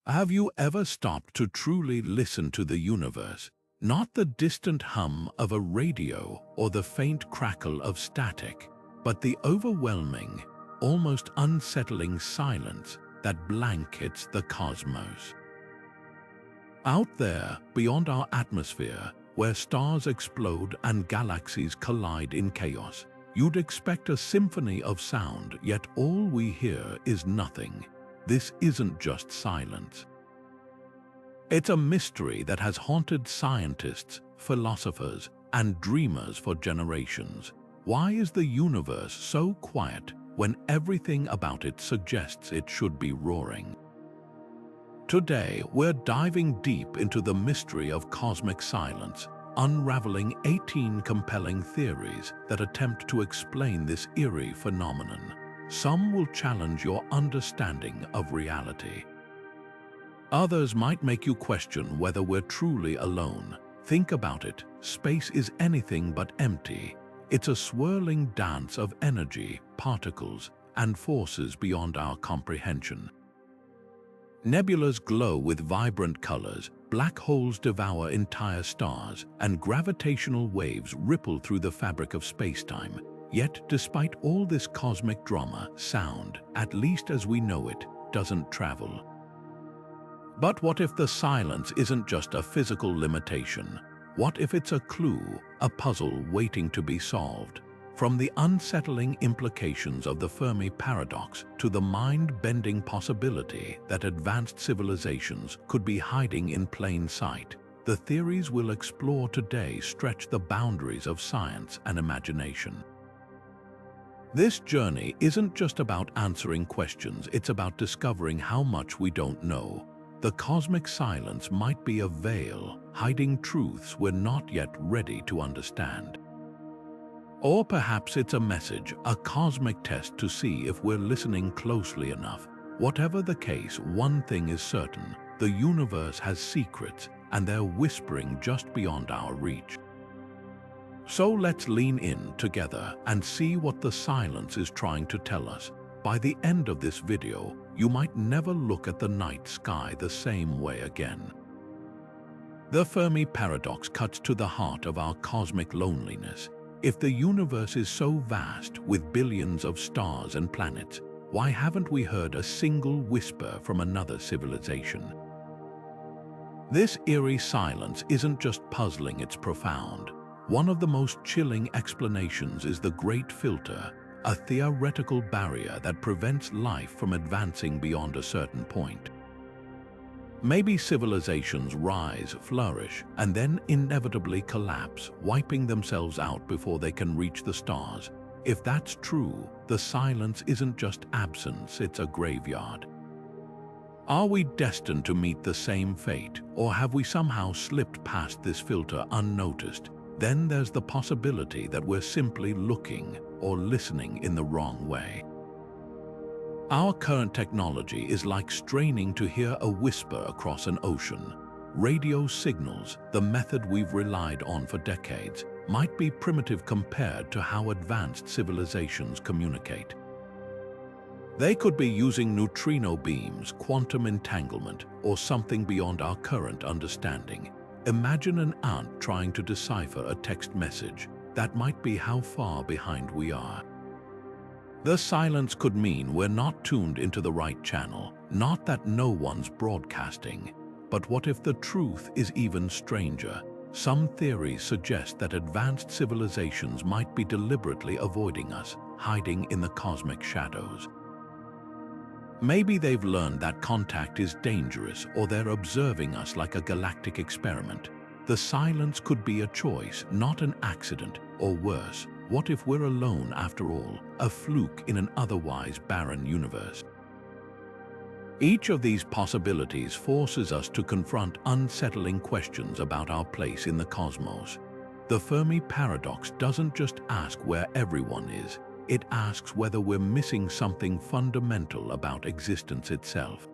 Have you ever stopped to truly listen to the universe? Not the distant hum of a radio or the faint crackle of static, but the overwhelming, almost unsettling silence that blankets the cosmos. Out there, beyond our atmosphere, where stars explode and galaxies collide in chaos, you'd expect a symphony of sound, yet all we hear is nothing. This isn't just silence. It's a mystery that has haunted scientists, philosophers, and dreamers for generations. Why is the universe so quiet when everything about it suggests it should be roaring? Today, we're diving deep into the mystery of cosmic silence, unraveling 18 compelling theories that attempt to explain this eerie phenomenon. Some will challenge your understanding of reality. Others might make you question whether we're truly alone. Think about it. Space is anything but empty. It's a swirling dance of energy, particles, and forces beyond our comprehension. Nebulas glow with vibrant colors, black holes devour entire stars, and gravitational waves ripple through the fabric of space-time. Yet, despite all this cosmic drama, sound, at least as we know it, doesn't travel. But what if the silence isn't just a physical limitation? What if it's a clue, a puzzle waiting to be solved? From the unsettling implications of the Fermi Paradox to the mind-bending possibility that advanced civilizations could be hiding in plain sight, the theories we'll explore today stretch the boundaries of science and imagination. This journey isn't just about answering questions, it's about discovering how much we don't know. The cosmic silence might be a veil, hiding truths we're not yet ready to understand. Or perhaps it's a message, a cosmic test to see if we're listening closely enough. Whatever the case, one thing is certain: the universe has secrets, and they're whispering just beyond our reach. So let's lean in together and see what the silence is trying to tell us. By the end of this video, you might never look at the night sky the same way again. The Fermi Paradox cuts to the heart of our cosmic loneliness. If the universe is so vast, with billions of stars and planets, why haven't we heard a single whisper from another civilization? This eerie silence isn't just puzzling, it's profound. One of the most chilling explanations is the Great Filter, a theoretical barrier that prevents life from advancing beyond a certain point. Maybe civilizations rise, flourish, and then inevitably collapse, wiping themselves out before they can reach the stars. If that's true, the silence isn't just absence, it's a graveyard. Are we destined to meet the same fate, or have we somehow slipped past this filter unnoticed? Then there's the possibility that we're simply looking or listening in the wrong way. Our current technology is like straining to hear a whisper across an ocean. Radio signals, the method we've relied on for decades, might be primitive compared to how advanced civilizations communicate. They could be using neutrino beams, quantum entanglement, or something beyond our current understanding. Imagine an ant trying to decipher a text message. That might be how far behind we are. The silence could mean we're not tuned into the right channel, not that no one's broadcasting. But what if the truth is even stranger? Some theories suggest that advanced civilizations might be deliberately avoiding us, hiding in the cosmic shadows. Maybe they've learned that contact is dangerous, or they're observing us like a galactic experiment. The silence could be a choice, not an accident, or worse. What if we're alone after all, a fluke in an otherwise barren universe? Each of these possibilities forces us to confront unsettling questions about our place in the cosmos. The Fermi Paradox doesn't just ask where everyone is, it asks whether we're missing something fundamental about existence itself.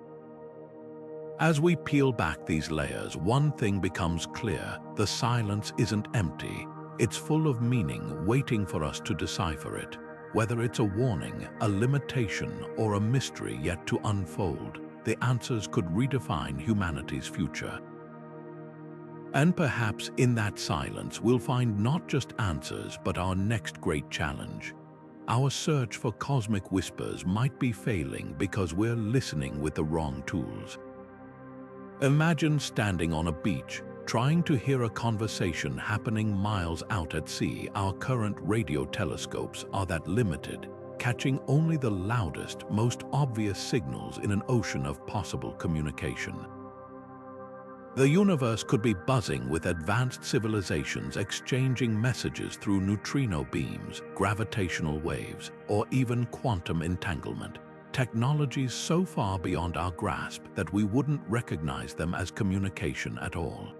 As we peel back these layers, one thing becomes clear: the silence isn't empty. It's full of meaning, waiting for us to decipher it. Whether it's a warning, a limitation, or a mystery yet to unfold, the answers could redefine humanity's future. And perhaps in that silence we'll find not just answers but our next great challenge. Our search for cosmic whispers might be failing because we're listening with the wrong tools. Imagine standing on a beach, trying to hear a conversation happening miles out at sea. Our current radio telescopes are that limited, catching only the loudest, most obvious signals in an ocean of possible communication. The universe could be buzzing with advanced civilizations exchanging messages through neutrino beams, gravitational waves, or even quantum entanglement, technologies so far beyond our grasp that we wouldn't recognize them as communication at all.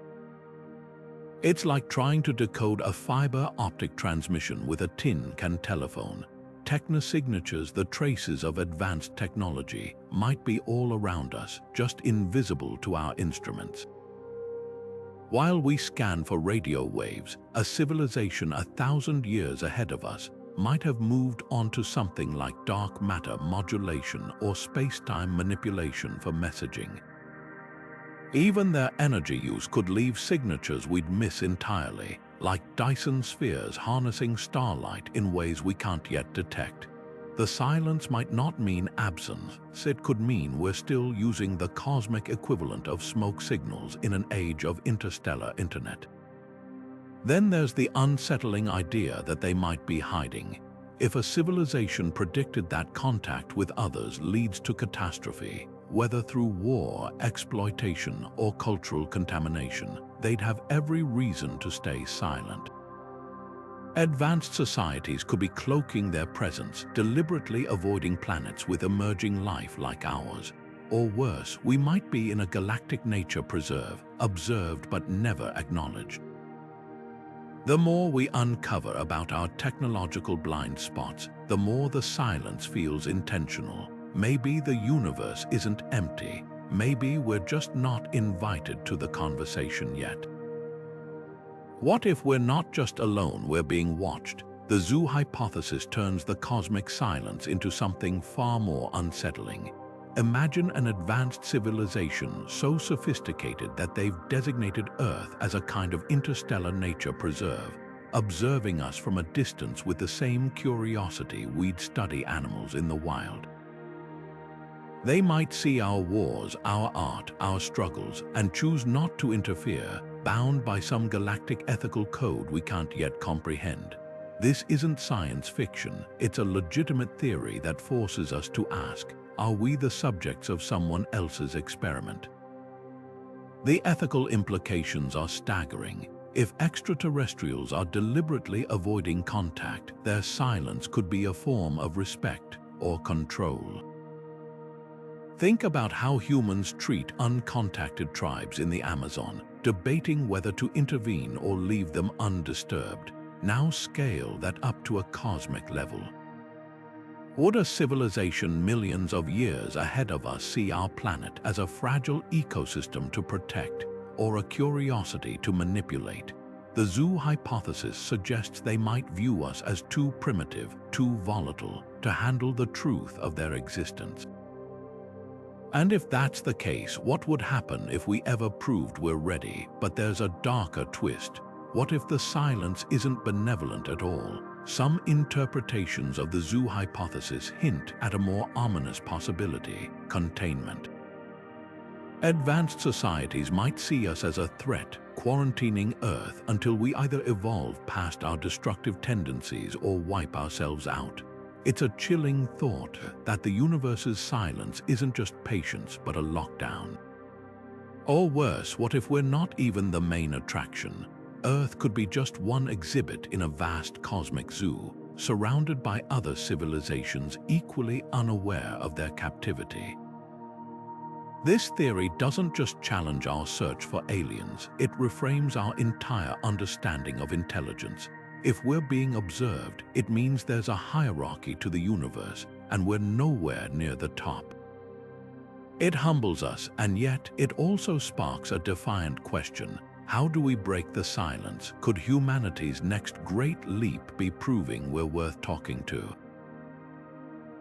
It's like trying to decode a fiber optic transmission with a tin can telephone. Technosignatures, the traces of advanced technology, might be all around us, just invisible to our instruments. While we scan for radio waves, a civilization 1,000 years ahead of us might have moved on to something like dark matter modulation or space-time manipulation for messaging. Even their energy use could leave signatures we'd miss entirely, like Dyson spheres harnessing starlight in ways we can't yet detect. The silence might not mean absence, it could mean we're still using the cosmic equivalent of smoke signals in an age of interstellar internet. Then there's the unsettling idea that they might be hiding. If a civilization predicted that contact with others leads to catastrophe, whether through war, exploitation, or cultural contamination, they'd have every reason to stay silent. Advanced societies could be cloaking their presence, deliberately avoiding planets with emerging life like ours. Or worse, we might be in a galactic nature preserve, observed but never acknowledged. The more we uncover about our technological blind spots, the more the silence feels intentional. Maybe the universe isn't empty. Maybe we're just not invited to the conversation yet. What if we're not just alone, we're being watched? The zoo hypothesis turns the cosmic silence into something far more unsettling. Imagine an advanced civilization so sophisticated that they've designated Earth as a kind of interstellar nature preserve, observing us from a distance with the same curiosity we'd study animals in the wild. They might see our wars, our art, our struggles, and choose not to interfere, bound by some galactic ethical code we can't yet comprehend. This isn't science fiction, it's a legitimate theory that forces us to ask, are we the subjects of someone else's experiment? The ethical implications are staggering. If extraterrestrials are deliberately avoiding contact, their silence could be a form of respect or control. Think about how humans treat uncontacted tribes in the Amazon, debating whether to intervene or leave them undisturbed. Now scale that up to a cosmic level. Would a civilization millions of years ahead of us see our planet as a fragile ecosystem to protect or a curiosity to manipulate? The zoo hypothesis suggests they might view us as too primitive, too volatile to handle the truth of their existence. And if that's the case, what would happen if we ever proved we're ready? But there's a darker twist. What if the silence isn't benevolent at all? Some interpretations of the zoo hypothesis hint at a more ominous possibility: containment. Advanced societies might see us as a threat, quarantining Earth until we either evolve past our destructive tendencies or wipe ourselves out. It's a chilling thought that the universe's silence isn't just patience but a lockdown. Or worse, what if we're not even the main attraction? Earth could be just one exhibit in a vast cosmic zoo, surrounded by other civilizations equally unaware of their captivity. This theory doesn't just challenge our search for aliens, it reframes our entire understanding of intelligence. If we're being observed, it means there's a hierarchy to the universe, and we're nowhere near the top. It humbles us, and yet it also sparks a defiant question. How do we break the silence? Could humanity's next great leap be proving we're worth talking to?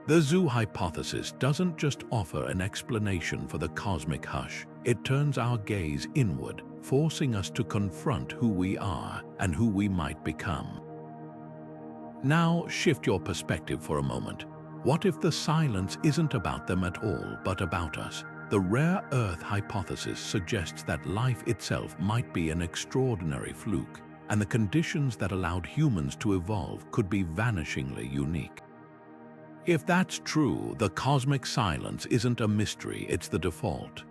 The zoo hypothesis doesn't just offer an explanation for the cosmic hush, it turns our gaze inward, forcing us to confront who we are and who we might become. Now, shift your perspective for a moment. What if the silence isn't about them at all, but about us? The rare Earth hypothesis suggests that life itself might be an extraordinary fluke, and the conditions that allowed humans to evolve could be vanishingly unique. If that's true, the cosmic silence isn't a mystery, it's the default.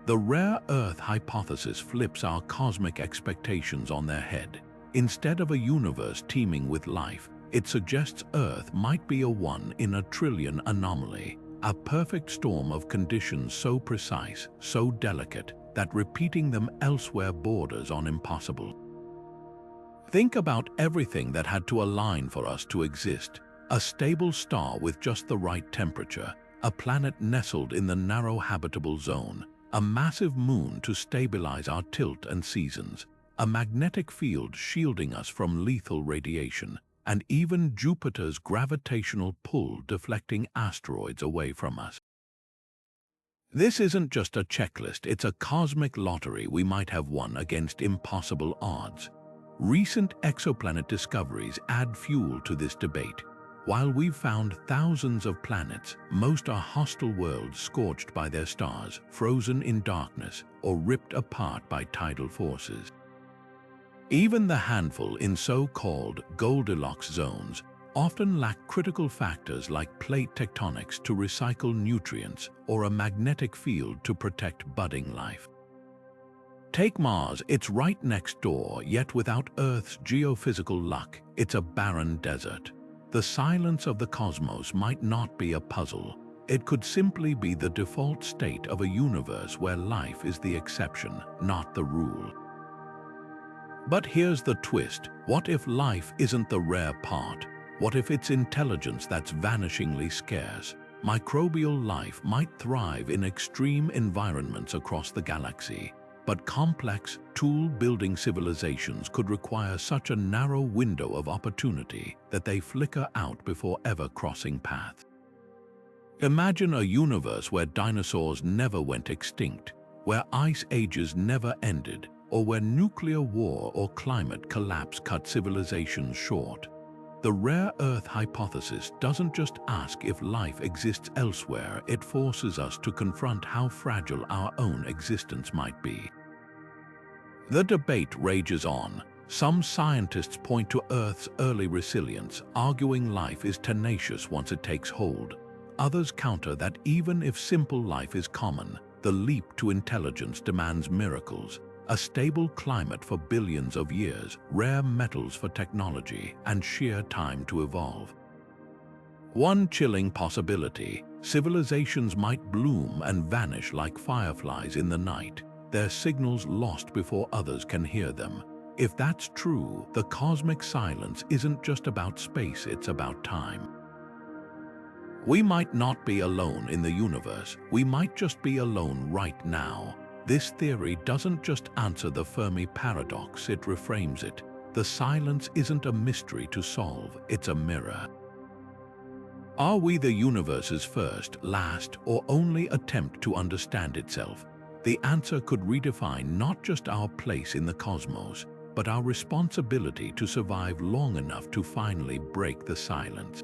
The rare Earth hypothesis flips our cosmic expectations on their head. Instead of a universe teeming with life, it suggests Earth might be a 1 in a trillion anomaly, a perfect storm of conditions so precise, so delicate, that repeating them elsewhere borders on impossible. Think about everything that had to align for us to exist. A stable star with just the right temperature, a planet nestled in the narrow habitable zone, a massive moon to stabilize our tilt and seasons, a magnetic field shielding us from lethal radiation, and even Jupiter's gravitational pull deflecting asteroids away from us. This isn't just a checklist, it's a cosmic lottery we might have won against impossible odds. Recent exoplanet discoveries add fuel to this debate. While we've found thousands of planets, most are hostile worlds scorched by their stars, frozen in darkness, or ripped apart by tidal forces. Even the handful in so-called Goldilocks zones often lack critical factors like plate tectonics to recycle nutrients or a magnetic field to protect budding life. Take Mars, it's right next door, yet without Earth's geophysical luck, it's a barren desert. The silence of the cosmos might not be a puzzle. It could simply be the default state of a universe where life is the exception, not the rule. But here's the twist. What if life isn't the rare part? What if it's intelligence that's vanishingly scarce? Microbial life might thrive in extreme environments across the galaxy, but complex, tool-building civilizations could require such a narrow window of opportunity that they flicker out before ever crossing paths. Imagine a universe where dinosaurs never went extinct, where ice ages never ended, or where nuclear war or climate collapse cut civilizations short. The rare Earth hypothesis doesn't just ask if life exists elsewhere, it forces us to confront how fragile our own existence might be. The debate rages on. Some scientists point to Earth's early resilience, arguing life is tenacious once it takes hold. Others counter that even if simple life is common, the leap to intelligence demands miracles. A stable climate for billions of years, rare metals for technology, and sheer time to evolve. One chilling possibility: civilizations might bloom and vanish like fireflies in the night, their signals lost before others can hear them. If that's true, the cosmic silence isn't just about space, it's about time. We might not be alone in the universe, we might just be alone right now. This theory doesn't just answer the Fermi Paradox, it reframes it. The silence isn't a mystery to solve, it's a mirror. Are we the universe's first, last, or only attempt to understand itself? The answer could redefine not just our place in the cosmos, but our responsibility to survive long enough to finally break the silence.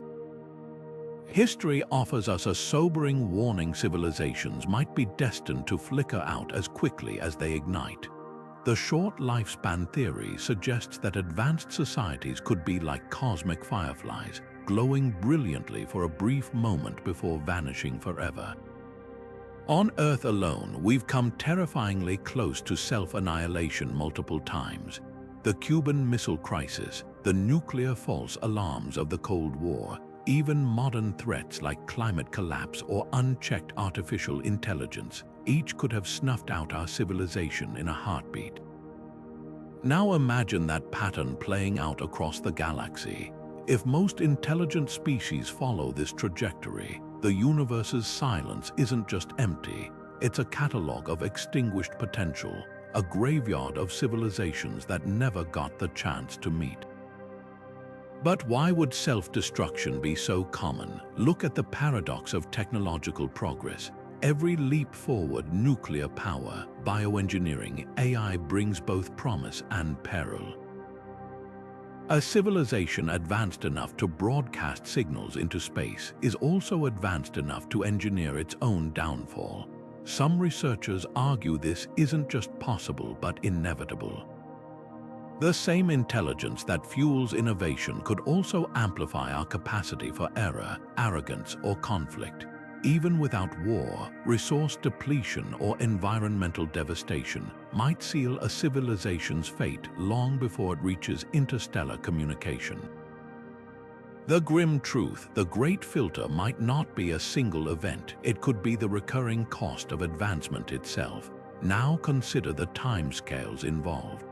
History offers us a sobering warning: civilizations might be destined to flicker out as quickly as they ignite. The short lifespan theory suggests that advanced societies could be like cosmic fireflies, glowing brilliantly for a brief moment before vanishing forever. On Earth alone, we've come terrifyingly close to self-annihilation multiple times. The Cuban Missile Crisis, the nuclear false alarms of the Cold War, even modern threats like climate collapse or unchecked artificial intelligence, each could have snuffed out our civilization in a heartbeat. Now imagine that pattern playing out across the galaxy. If most intelligent species follow this trajectory, the universe's silence isn't just empty, it's a catalogue of extinguished potential, a graveyard of civilizations that never got the chance to meet. But why would self-destruction be so common? Look at the paradox of technological progress. Every leap forward, nuclear power, bioengineering, AI, brings both promise and peril. A civilization advanced enough to broadcast signals into space is also advanced enough to engineer its own downfall. Some researchers argue this isn't just possible but inevitable. The same intelligence that fuels innovation could also amplify our capacity for error, arrogance, or conflict. Even without war, resource depletion or environmental devastation might seal a civilization's fate long before it reaches interstellar communication. The grim truth, the great filter, might not be a single event. It could be the recurring cost of advancement itself. Now consider the timescales involved.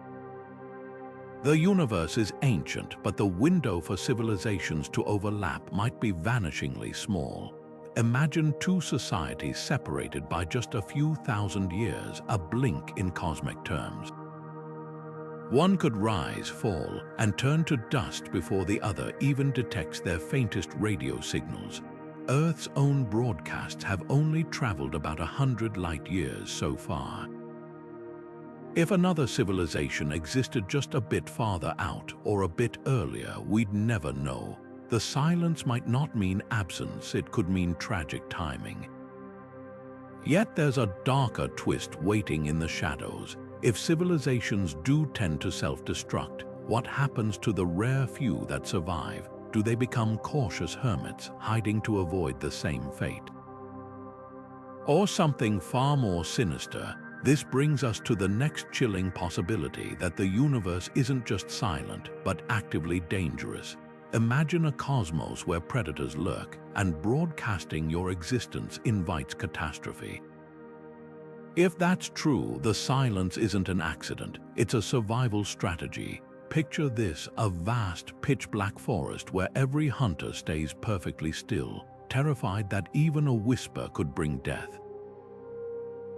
The universe is ancient, but the window for civilizations to overlap might be vanishingly small. Imagine two societies separated by just a few thousand years, a blink in cosmic terms. One could rise, fall, and turn to dust before the other even detects their faintest radio signals. Earth's own broadcasts have only traveled about 100 light years so far. If another civilization existed just a bit farther out or a bit earlier, we'd never know. The silence might not mean absence, it could mean tragic timing. Yet there's a darker twist waiting in the shadows. If civilizations do tend to self-destruct, what happens to the rare few that survive? Do they become cautious hermits, hiding to avoid the same fate? Or something far more sinister? This brings us to the next chilling possibility, that the universe isn't just silent, but actively dangerous. Imagine a cosmos where predators lurk, and broadcasting your existence invites catastrophe. If that's true, the silence isn't an accident, it's a survival strategy. Picture this: a vast, pitch-black forest where every hunter stays perfectly still, terrified that even a whisper could bring death.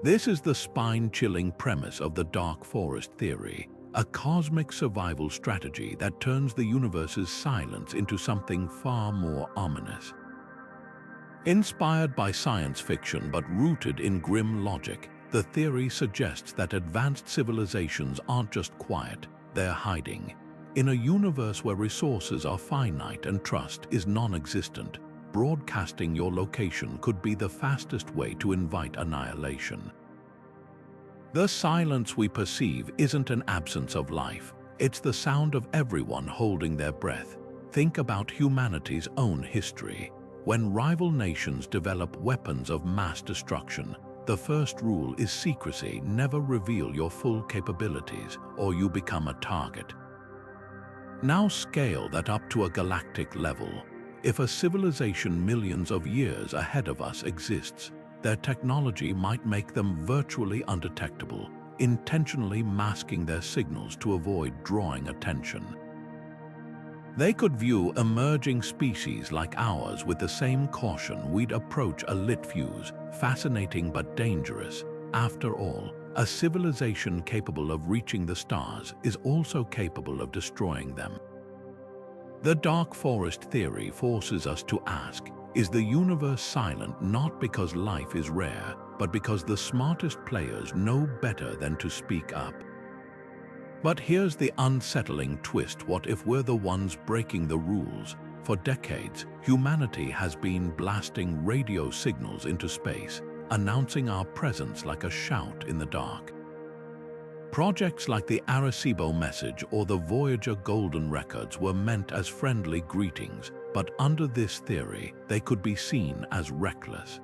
This is the spine-chilling premise of the dark forest theory, a cosmic survival strategy that turns the universe's silence into something far more ominous. Inspired by science fiction but rooted in grim logic, the theory suggests that advanced civilizations aren't just quiet, they're hiding. In a universe where resources are finite and trust is non-existent, broadcasting your location could be the fastest way to invite annihilation. The silence we perceive isn't an absence of life, it's the sound of everyone holding their breath. Think about humanity's own history. When rival nations develop weapons of mass destruction, the first rule is secrecy. Never reveal your full capabilities, or you become a target. Now scale that up to a galactic level. If a civilization millions of years ahead of us exists, their technology might make them virtually undetectable, intentionally masking their signals to avoid drawing attention. They could view emerging species like ours with the same caution we'd approach a lit fuse. Fascinating but dangerous. After all, a civilization capable of reaching the stars is also capable of destroying them. The dark forest theory forces us to ask, is the universe silent not because life is rare, but because the smartest players know better than to speak up? But here's the unsettling twist: what if we're the ones breaking the rules? For decades, humanity has been blasting radio signals into space, announcing our presence like a shout in the dark. Projects like the Arecibo message or the Voyager Golden Records were meant as friendly greetings, but under this theory, they could be seen as reckless.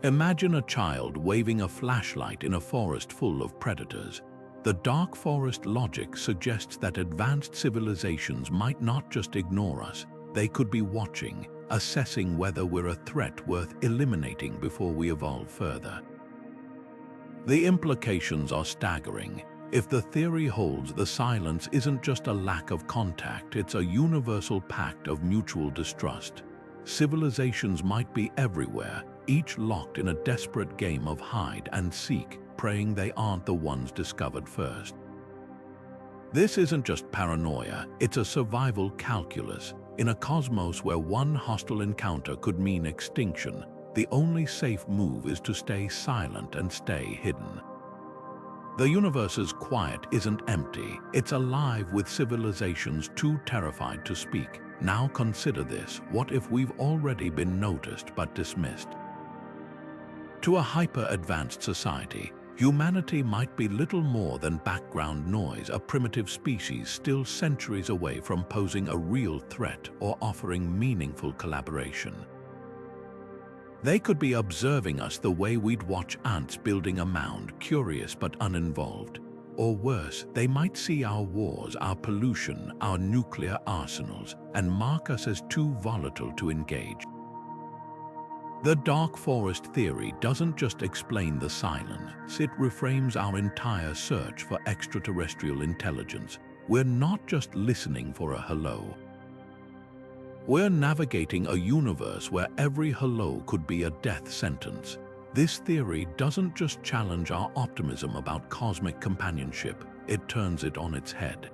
Imagine a child waving a flashlight in a forest full of predators. The dark forest logic suggests that advanced civilizations might not just ignore us, they could be watching, assessing whether we're a threat worth eliminating before we evolve further. The implications are staggering. If the theory holds, the silence isn't just a lack of contact, it's a universal pact of mutual distrust. Civilizations might be everywhere, each locked in a desperate game of hide and seek, praying they aren't the ones discovered first. This isn't just paranoia, it's a survival calculus. In a cosmos where one hostile encounter could mean extinction, the only safe move is to stay silent and stay hidden. The universe's quiet isn't empty, it's alive with civilizations too terrified to speak. Now consider this: what if we've already been noticed but dismissed? To a hyper-advanced society, humanity might be little more than background noise, a primitive species still centuries away from posing a real threat or offering meaningful collaboration. They could be observing us the way we'd watch ants building a mound, curious but uninvolved. Or worse, they might see our wars, our pollution, our nuclear arsenals, and mark us as too volatile to engage. The dark forest theory doesn't just explain the silence, it reframes our entire search for extraterrestrial intelligence. We're not just listening for a hello. We're navigating a universe where every hello could be a death sentence. This theory doesn't just challenge our optimism about cosmic companionship, it turns it on its head.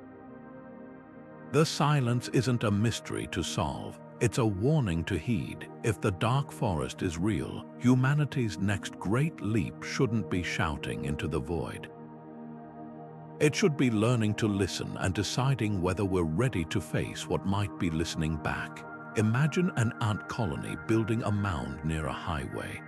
The silence isn't a mystery to solve, it's a warning to heed. If the dark forest is real, humanity's next great leap shouldn't be shouting into the void. It should be learning to listen and deciding whether we're ready to face what might be listening back. Imagine an ant colony building a mound near a highway.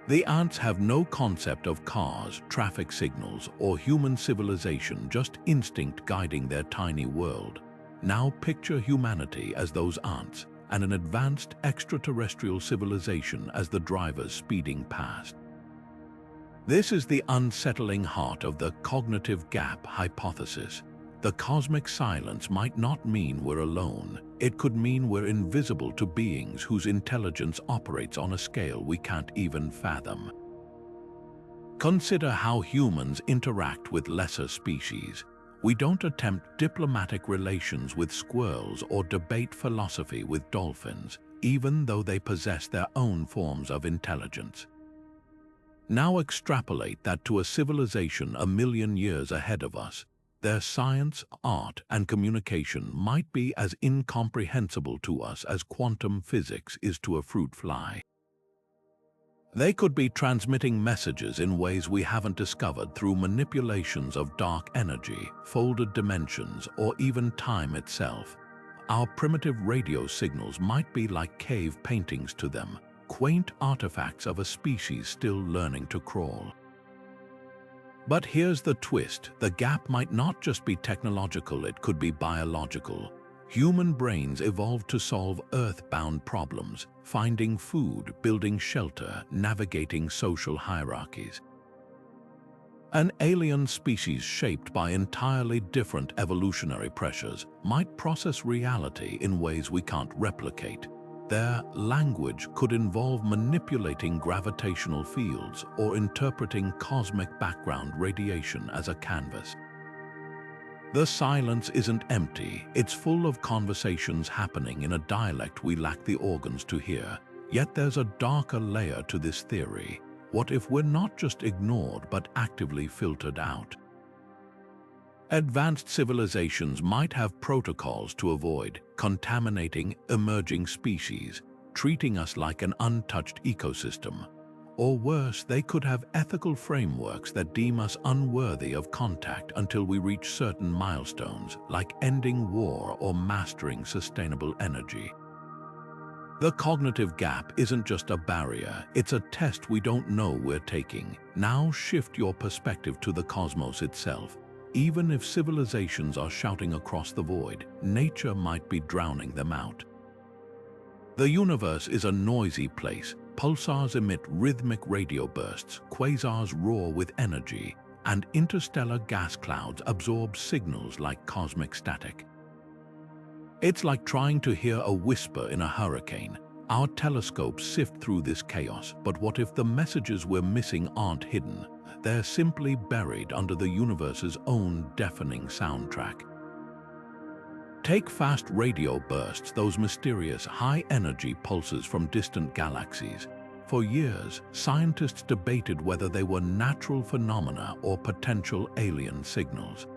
The ants have no concept of cars, traffic signals, or human civilization, just instinct guiding their tiny world. Now picture humanity as those ants, and an advanced extraterrestrial civilization as the drivers speeding past. This is the unsettling heart of the cognitive gap hypothesis. The cosmic silence might not mean we're alone. It could mean we're invisible to beings whose intelligence operates on a scale we can't even fathom. Consider how humans interact with lesser species. We don't attempt diplomatic relations with squirrels or debate philosophy with dolphins, even though they possess their own forms of intelligence. Now extrapolate that to a civilization a million years ahead of us. Their science, art, and communication might be as incomprehensible to us as quantum physics is to a fruit fly. They could be transmitting messages in ways we haven't discovered through manipulations of dark energy, folded dimensions, or even time itself. Our primitive radio signals might be like cave paintings to them, quaint artifacts of a species still learning to crawl. But here's the twist: the gap might not just be technological, it could be biological. Human brains evolved to solve earth-bound problems, finding food, building shelter, navigating social hierarchies. An alien species shaped by entirely different evolutionary pressures might process reality in ways we can't replicate. Their language could involve manipulating gravitational fields or interpreting cosmic background radiation as a canvas. The silence isn't empty, it's full of conversations happening in a dialect we lack the organs to hear. Yet there's a darker layer to this theory. What if we're not just ignored but actively filtered out? Advanced civilizations might have protocols to avoid contaminating emerging species, treating us like an untouched ecosystem. Or worse, they could have ethical frameworks that deem us unworthy of contact until we reach certain milestones, like ending war or mastering sustainable energy. The cognitive gap isn't just a barrier, it's a test we don't know we're taking. Now shift your perspective to the cosmos itself. Even if civilizations are shouting across the void, nature might be drowning them out. The universe is a noisy place. Pulsars emit rhythmic radio bursts, quasars roar with energy, and interstellar gas clouds absorb signals like cosmic static. It's like trying to hear a whisper in a hurricane. Our telescopes sift through this chaos, but what if the messages we're missing aren't hidden? They're simply buried under the universe's own deafening soundtrack. Take fast radio bursts, those mysterious high-energy pulses from distant galaxies. For years, scientists debated whether they were natural phenomena or potential alien signals.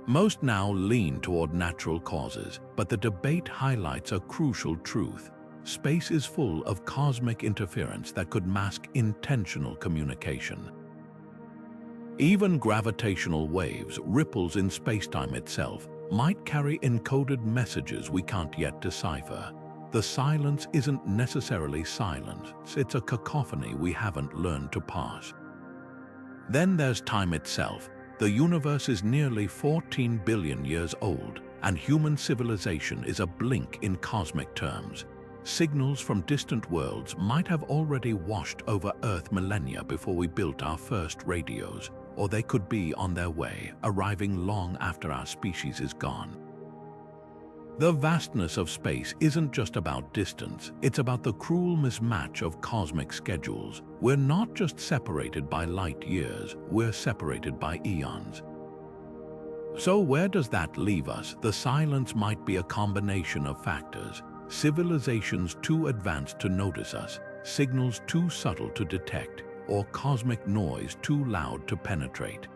Most now lean toward natural causes, but the debate highlights a crucial truth. Space is full of cosmic interference that could mask intentional communication. Even gravitational waves, ripples in spacetime itself, might carry encoded messages we can't yet decipher. The silence isn't necessarily silence, it's a cacophony we haven't learned to parse. Then there's time itself. The universe is nearly 14 billion years old, and human civilization is a blink in cosmic terms. Signals from distant worlds might have already washed over Earth millennia before we built our first radios, or they could be on their way, arriving long after our species is gone. The vastness of space isn't just about distance, it's about the cruel mismatch of cosmic schedules. We're not just separated by light years, we're separated by eons. So where does that leave us? The silence might be a combination of factors. Civilizations too advanced to notice us, signals too subtle to detect, or cosmic noise too loud to penetrate.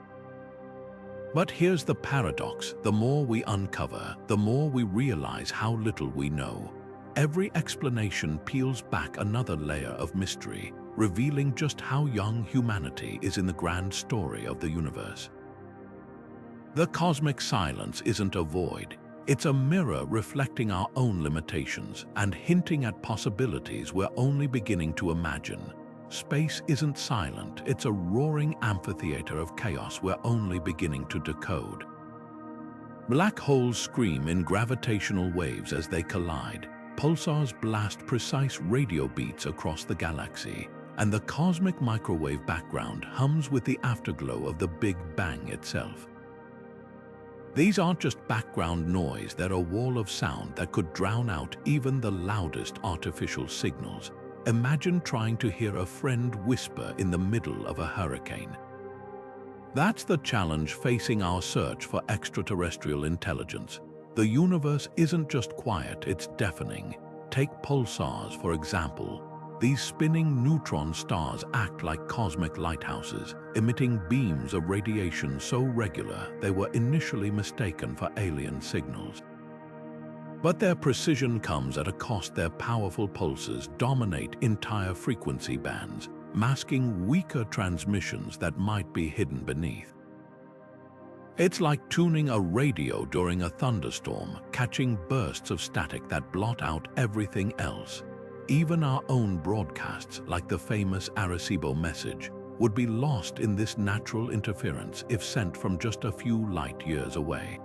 But here's the paradox: the more we uncover, the more we realize how little we know. Every explanation peels back another layer of mystery, revealing just how young humanity is in the grand story of the universe. The cosmic silence isn't a void. It's a mirror reflecting our own limitations and hinting at possibilities we're only beginning to imagine. Space isn't silent, it's a roaring amphitheater of chaos we're only beginning to decode. Black holes scream in gravitational waves as they collide. Pulsars blast precise radio beats across the galaxy, and the cosmic microwave background hums with the afterglow of the Big Bang itself. These aren't just background noise, they're a wall of sound that could drown out even the loudest artificial signals. Imagine trying to hear a friend whisper in the middle of a hurricane. That's the challenge facing our search for extraterrestrial intelligence. The universe isn't just quiet, it's deafening. Take pulsars, for example. These spinning neutron stars act like cosmic lighthouses, emitting beams of radiation so regular they were initially mistaken for alien signals. But their precision comes at a cost. Their powerful pulses dominate entire frequency bands, masking weaker transmissions that might be hidden beneath. It's like tuning a radio during a thunderstorm, catching bursts of static that blot out everything else. Even our own broadcasts, like the famous Arecibo message, would be lost in this natural interference if sent from just a few light years away.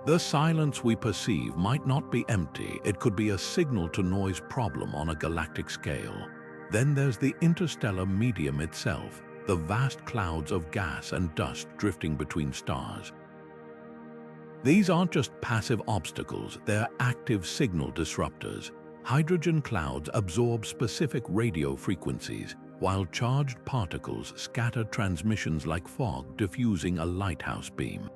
The silence we perceive might not be empty, it could be a signal-to-noise problem on a galactic scale. Then there's the interstellar medium itself, the vast clouds of gas and dust drifting between stars. These aren't just passive obstacles, they're active signal disruptors. Hydrogen clouds absorb specific radio frequencies, while charged particles scatter transmissions like fog, diffusing a lighthouse beam.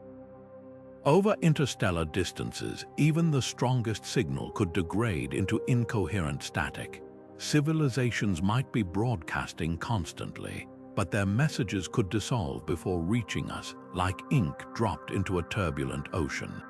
Over interstellar distances, even the strongest signal could degrade into incoherent static. Civilizations might be broadcasting constantly, but their messages could dissolve before reaching us, like ink dropped into a turbulent ocean.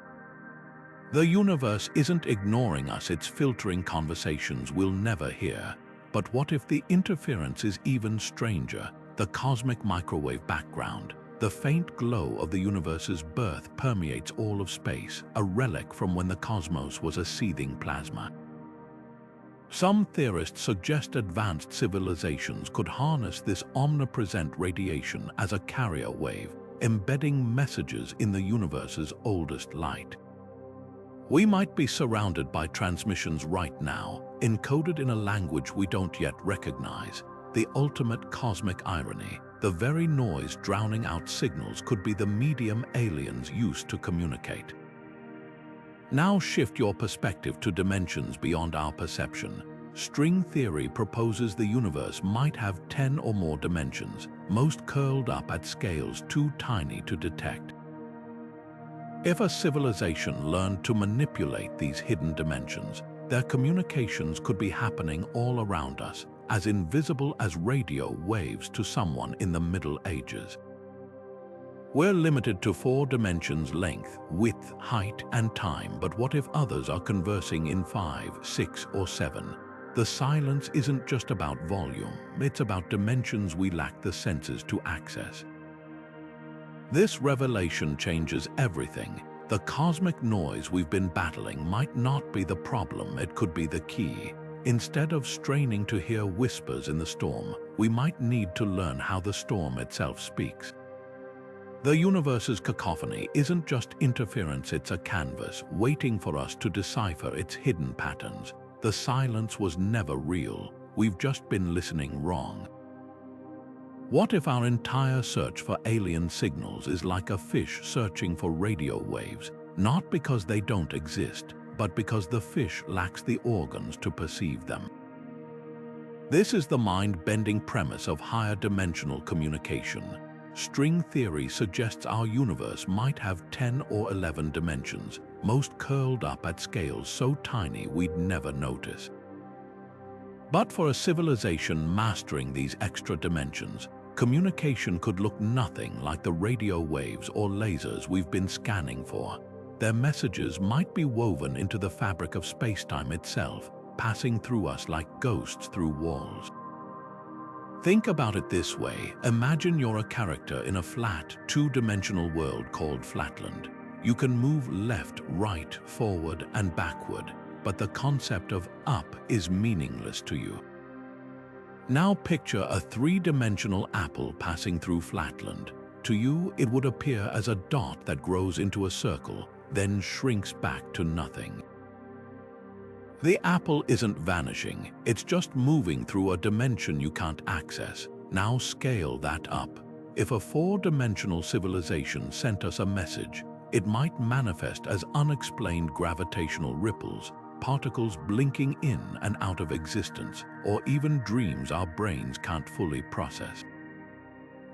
The universe isn't ignoring us, it's filtering conversations we'll never hear. But what if the interference is even stranger? The cosmic microwave background, the faint glow of the universe's birth, permeates all of space, a relic from when the cosmos was a seething plasma. Some theorists suggest advanced civilizations could harness this omnipresent radiation as a carrier wave, embedding messages in the universe's oldest light. We might be surrounded by transmissions right now, encoded in a language we don't yet recognize. The ultimate cosmic irony, the very noise drowning out signals, could be the medium aliens used to communicate. Now shift your perspective to dimensions beyond our perception. String theory proposes the universe might have 10 or more dimensions, most curled up at scales too tiny to detect. If a civilization learned to manipulate these hidden dimensions, their communications could be happening all around us, as invisible as radio waves to someone in the Middle Ages. We're limited to 4 dimensions: length, width, height, and time, but what if others are conversing in 5, 6, or 7? The silence isn't just about volume, it's about dimensions we lack the senses to access. This revelation changes everything. The cosmic noise we've been battling might not be the problem, it could be the key. Instead of straining to hear whispers in the storm, we might need to learn how the storm itself speaks. The universe's cacophony isn't just interference, it's a canvas waiting for us to decipher its hidden patterns. The silence was never real, we've just been listening wrong. What if our entire search for alien signals is like a fish searching for radio waves, not because they don't exist, but because the fish lacks the organs to perceive them? This is the mind-bending premise of higher dimensional communication. String theory suggests our universe might have 10 or 11 dimensions, most curled up at scales so tiny we'd never notice. But for a civilization mastering these extra dimensions, communication could look nothing like the radio waves or lasers we've been scanning for. Their messages might be woven into the fabric of space-time itself, passing through us like ghosts through walls. Think about it this way. Imagine you're a character in a flat, 2-dimensional world called Flatland. You can move left, right, forward, and backward, but the concept of up is meaningless to you. Now picture a 3-dimensional apple passing through Flatland. To you, it would appear as a dot that grows into a circle, then shrinks back to nothing. The apple isn't vanishing, it's just moving through a dimension you can't access. Now scale that up. If a 4-dimensional civilization sent us a message, it might manifest as unexplained gravitational ripples, particles blinking in and out of existence, or even dreams our brains can't fully process.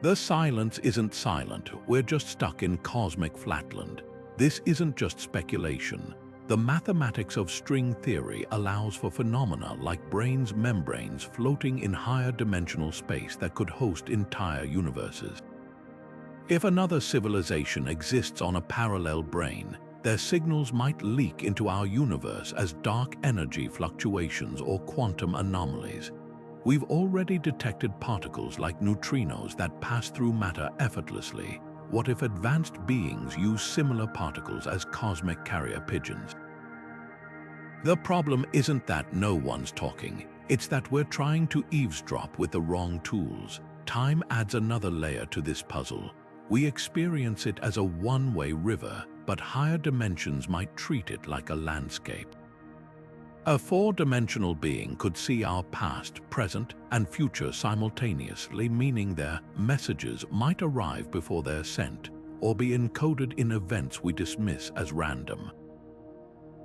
The silence isn't silent, we're just stuck in cosmic Flatland. This isn't just speculation. The mathematics of string theory allows for phenomena like brains' membranes floating in higher dimensional space that could host entire universes. If another civilization exists on a parallel brane, their signals might leak into our universe as dark energy fluctuations or quantum anomalies. We've already detected particles like neutrinos that pass through matter effortlessly. What if advanced beings use similar particles as cosmic carrier pigeons? The problem isn't that no one's talking, it's that we're trying to eavesdrop with the wrong tools. Time adds another layer to this puzzle. We experience it as a one-way river, but higher dimensions might treat it like a landscape. A 4-dimensional being could see our past, present, and future simultaneously, meaning their messages might arrive before they're sent, or be encoded in events we dismiss as random.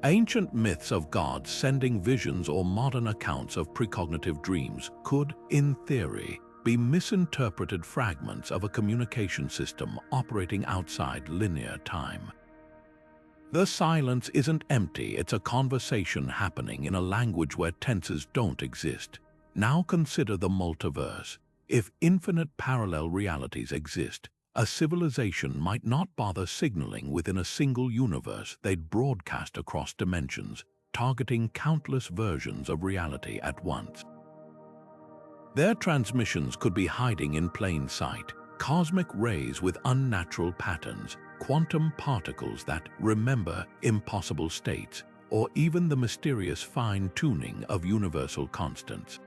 Ancient myths of gods sending visions or modern accounts of precognitive dreams could, in theory, be misinterpreted fragments of a communication system operating outside linear time. The silence isn't empty, it's a conversation happening in a language where tenses don't exist. Now consider the multiverse. If infinite parallel realities exist, a civilization might not bother signaling within a single universe, they'd broadcast across dimensions, targeting countless versions of reality at once. Their transmissions could be hiding in plain sight, cosmic rays with unnatural patterns, quantum particles that remember impossible states, or even the mysterious fine-tuning of universal constants.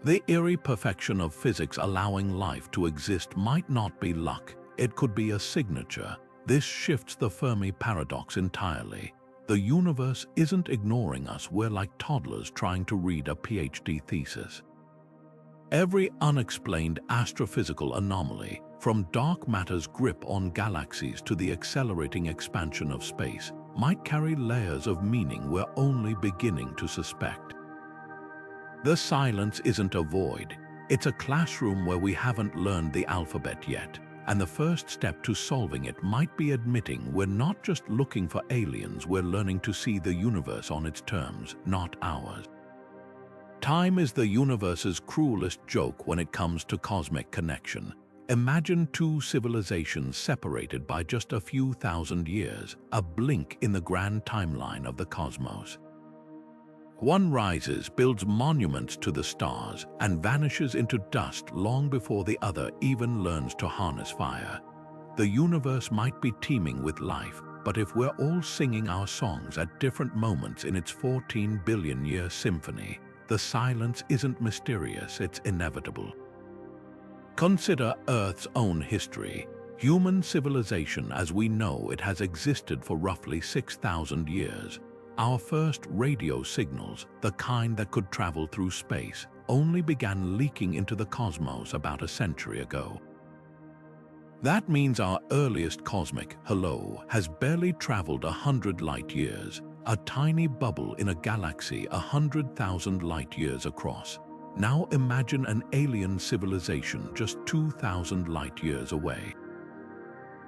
The eerie perfection of physics allowing life to exist might not be luck, it could be a signature. This shifts the Fermi Paradox entirely. The universe isn't ignoring us, we're like toddlers trying to read a PhD thesis. Every unexplained astrophysical anomaly, from dark matter's grip on galaxies to the accelerating expansion of space, might carry layers of meaning we're only beginning to suspect. The silence isn't a void, it's a classroom where we haven't learned the alphabet yet, and the first step to solving it might be admitting we're not just looking for aliens, we're learning to see the universe on its terms, not ours. Time is the universe's cruelest joke when it comes to cosmic connection. Imagine two civilizations separated by just a few thousand years, a blink in the grand timeline of the cosmos. One rises, builds monuments to the stars, and vanishes into dust long before the other even learns to harness fire. The universe might be teeming with life, but if we're all singing our songs at different moments in its 14 billion-year symphony, the silence isn't mysterious, it's inevitable. Consider Earth's own history. Human civilization as we know it has existed for roughly 6,000 years. Our first radio signals, the kind that could travel through space, only began leaking into the cosmos about a century ago. That means our earliest cosmic hello has barely traveled 100 light years, a tiny bubble in a galaxy 100,000 light years across. Now imagine an alien civilization just 2,000 light years away.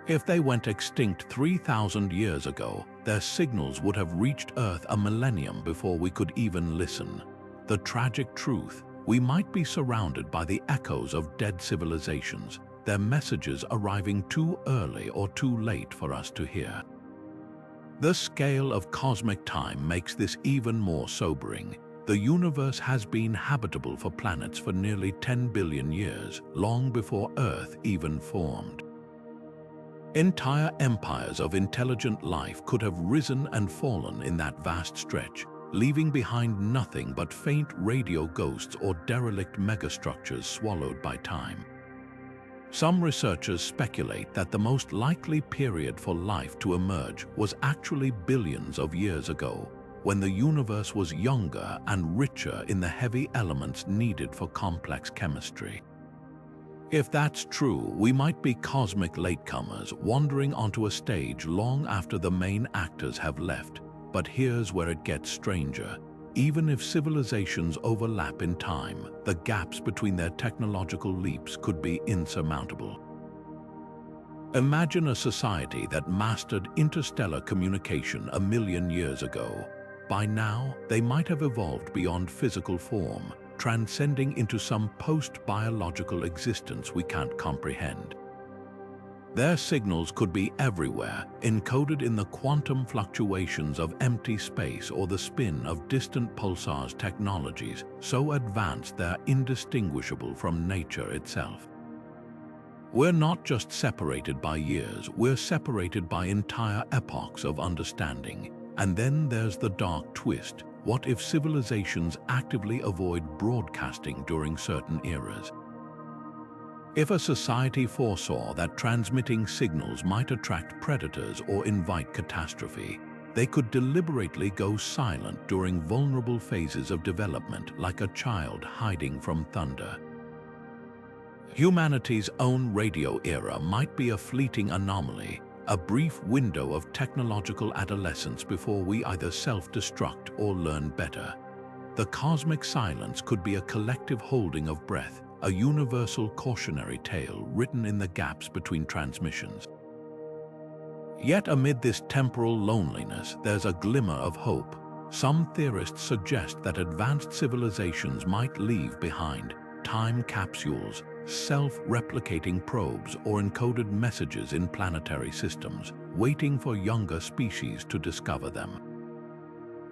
If they went extinct 3,000 years ago, their signals would have reached Earth a millennium before we could even listen. The tragic truth, we might be surrounded by the echoes of dead civilizations, their messages arriving too early or too late for us to hear. The scale of cosmic time makes this even more sobering. The universe has been habitable for planets for nearly 10 billion years, long before Earth even formed. Entire empires of intelligent life could have risen and fallen in that vast stretch, leaving behind nothing but faint radio ghosts or derelict megastructures swallowed by time. Some researchers speculate that the most likely period for life to emerge was actually billions of years ago, when the universe was younger and richer in the heavy elements needed for complex chemistry. If that's true, we might be cosmic latecomers wandering onto a stage long after the main actors have left. But here's where it gets stranger. Even if civilizations overlap in time, the gaps between their technological leaps could be insurmountable. Imagine a society that mastered interstellar communication 1,000,000 years ago. By now, they might have evolved beyond physical form, transcending into some post-biological existence we can't comprehend. Their signals could be everywhere, encoded in the quantum fluctuations of empty space or the spin of distant pulsars. Technologies so advanced they're indistinguishable from nature itself. We're not just separated by years, we're separated by entire epochs of understanding. And then there's the dark twist. What if civilizations actively avoid broadcasting during certain eras? If a society foresaw that transmitting signals might attract predators or invite catastrophe, they could deliberately go silent during vulnerable phases of development, like a child hiding from thunder. Humanity's own radio era might be a fleeting anomaly, a brief window of technological adolescence before we either self-destruct or learn better. The cosmic silence could be a collective holding of breath, a universal cautionary tale written in the gaps between transmissions. Yet amid this temporal loneliness, there's a glimmer of hope. Some theorists suggest that advanced civilizations might leave behind time capsules, self-replicating probes, or encoded messages in planetary systems, waiting for younger species to discover them.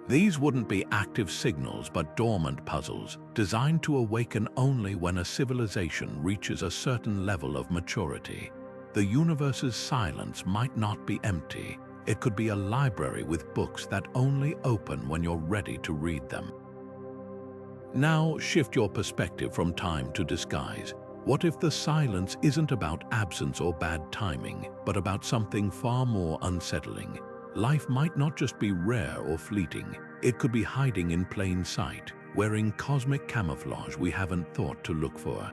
These wouldn't be active signals but dormant puzzles, designed to awaken only when a civilization reaches a certain level of maturity. The universe's silence might not be empty. It could be a library with books that only open when you're ready to read them. Now shift your perspective from time to disguise. What if the silence isn't about absence or bad timing, but about something far more unsettling? Life might not just be rare or fleeting. It could be hiding in plain sight, wearing cosmic camouflage we haven't thought to look for.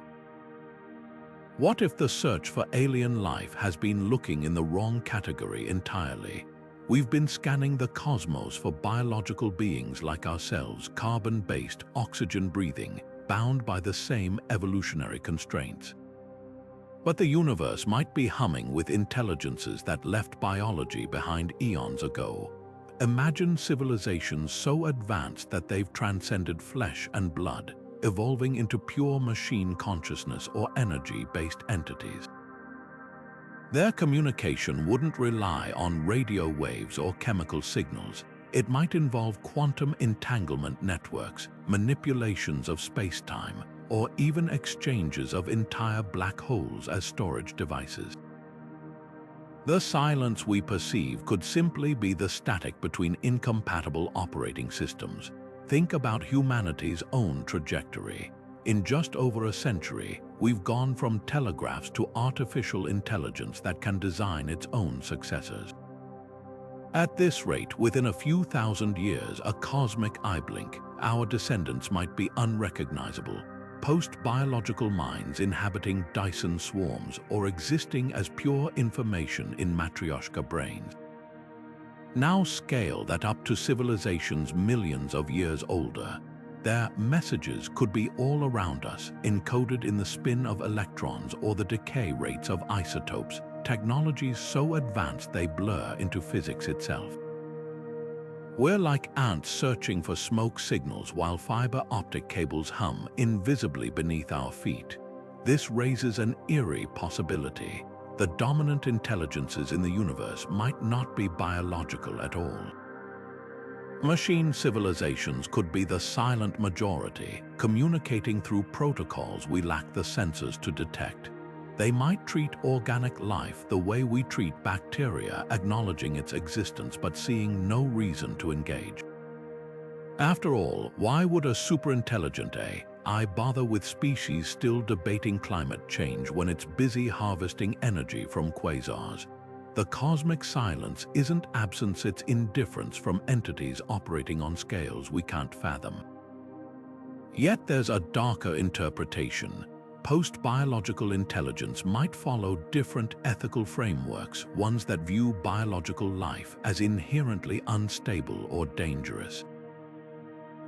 What if the search for alien life has been looking in the wrong category entirely? We've been scanning the cosmos for biological beings like ourselves, carbon-based, oxygen-breathing, bound by the same evolutionary constraints. But the universe might be humming with intelligences that left biology behind eons ago. Imagine civilizations so advanced that they've transcended flesh and blood, evolving into pure machine consciousness or energy-based entities. Their communication wouldn't rely on radio waves or chemical signals. It might involve quantum entanglement networks, manipulations of space-time, or even exchanges of entire black holes as storage devices. The silence we perceive could simply be the static between incompatible operating systems. Think about humanity's own trajectory. In just over a century, we've gone from telegraphs to artificial intelligence that can design its own successors. At this rate, within a few thousand years, a cosmic eye blink, our descendants might be unrecognizable, post-biological minds inhabiting Dyson swarms or existing as pure information in Matryoshka brains. Now scale that up to civilizations millions of years older. Their messages could be all around us, encoded in the spin of electrons or the decay rates of isotopes, technologies so advanced they blur into physics itself. We're like ants searching for smoke signals while fiber optic cables hum invisibly beneath our feet. This raises an eerie possibility. The dominant intelligences in the universe might not be biological at all. Machine civilizations could be the silent majority, communicating through protocols we lack the sensors to detect. They might treat organic life the way we treat bacteria, acknowledging its existence but seeing no reason to engage. After all, why would a superintelligent AI bother with species still debating climate change when it's busy harvesting energy from quasars? The cosmic silence isn't absence, it's indifference from entities operating on scales we can't fathom. Yet there's a darker interpretation. Post-biological intelligence might follow different ethical frameworks, ones that view biological life as inherently unstable or dangerous.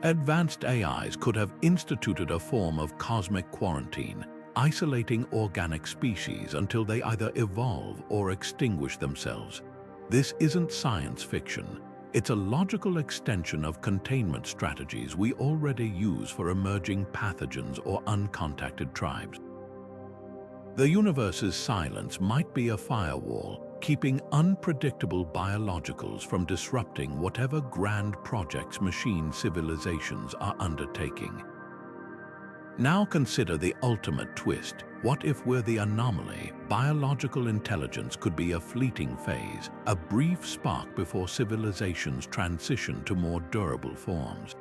Advanced AIs could have instituted a form of cosmic quarantine, isolating organic species until they either evolve or extinguish themselves. This isn't science fiction. It's a logical extension of containment strategies we already use for emerging pathogens or uncontacted tribes. The universe's silence might be a firewall, keeping unpredictable biologicals from disrupting whatever grand projects machine civilizations are undertaking. Now consider the ultimate twist. What if we're the anomaly? Biological intelligence could be a fleeting phase, a brief spark before civilizations transition to more durable forms.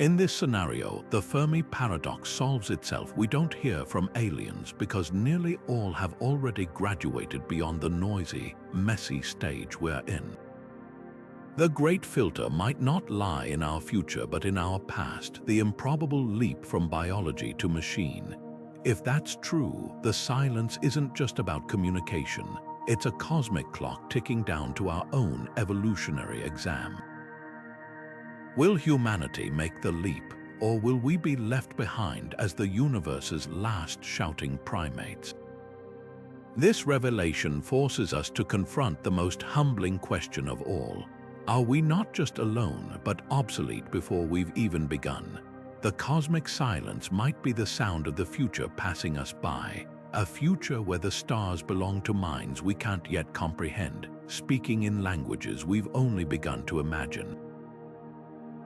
In this scenario, the Fermi Paradox solves itself. We don't hear from aliens because nearly all have already graduated beyond the noisy, messy stage we're in. The great filter might not lie in our future but in our past, the improbable leap from biology to machine. If that's true, the silence isn't just about communication. It's a cosmic clock ticking down to our own evolutionary exam. Will humanity make the leap, or will we be left behind as the universe's last shouting primates? This revelation forces us to confront the most humbling question of all. Are we not just alone, but obsolete before we've even begun? The cosmic silence might be the sound of the future passing us by, a future where the stars belong to minds we can't yet comprehend, speaking in languages we've only begun to imagine.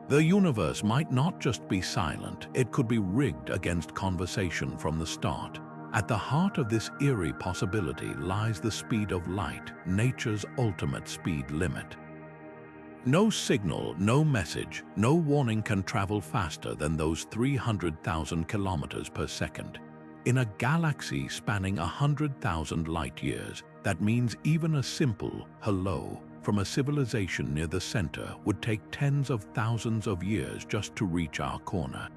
The universe might not just be silent, it could be rigged against conversation from the start. At the heart of this eerie possibility lies the speed of light, nature's ultimate speed limit. No signal, no message, no warning can travel faster than those 300,000 kilometers per second. In a galaxy spanning 100,000 light-years, that means even a simple hello from a civilization near the center would take tens of thousands of years just to reach our corner.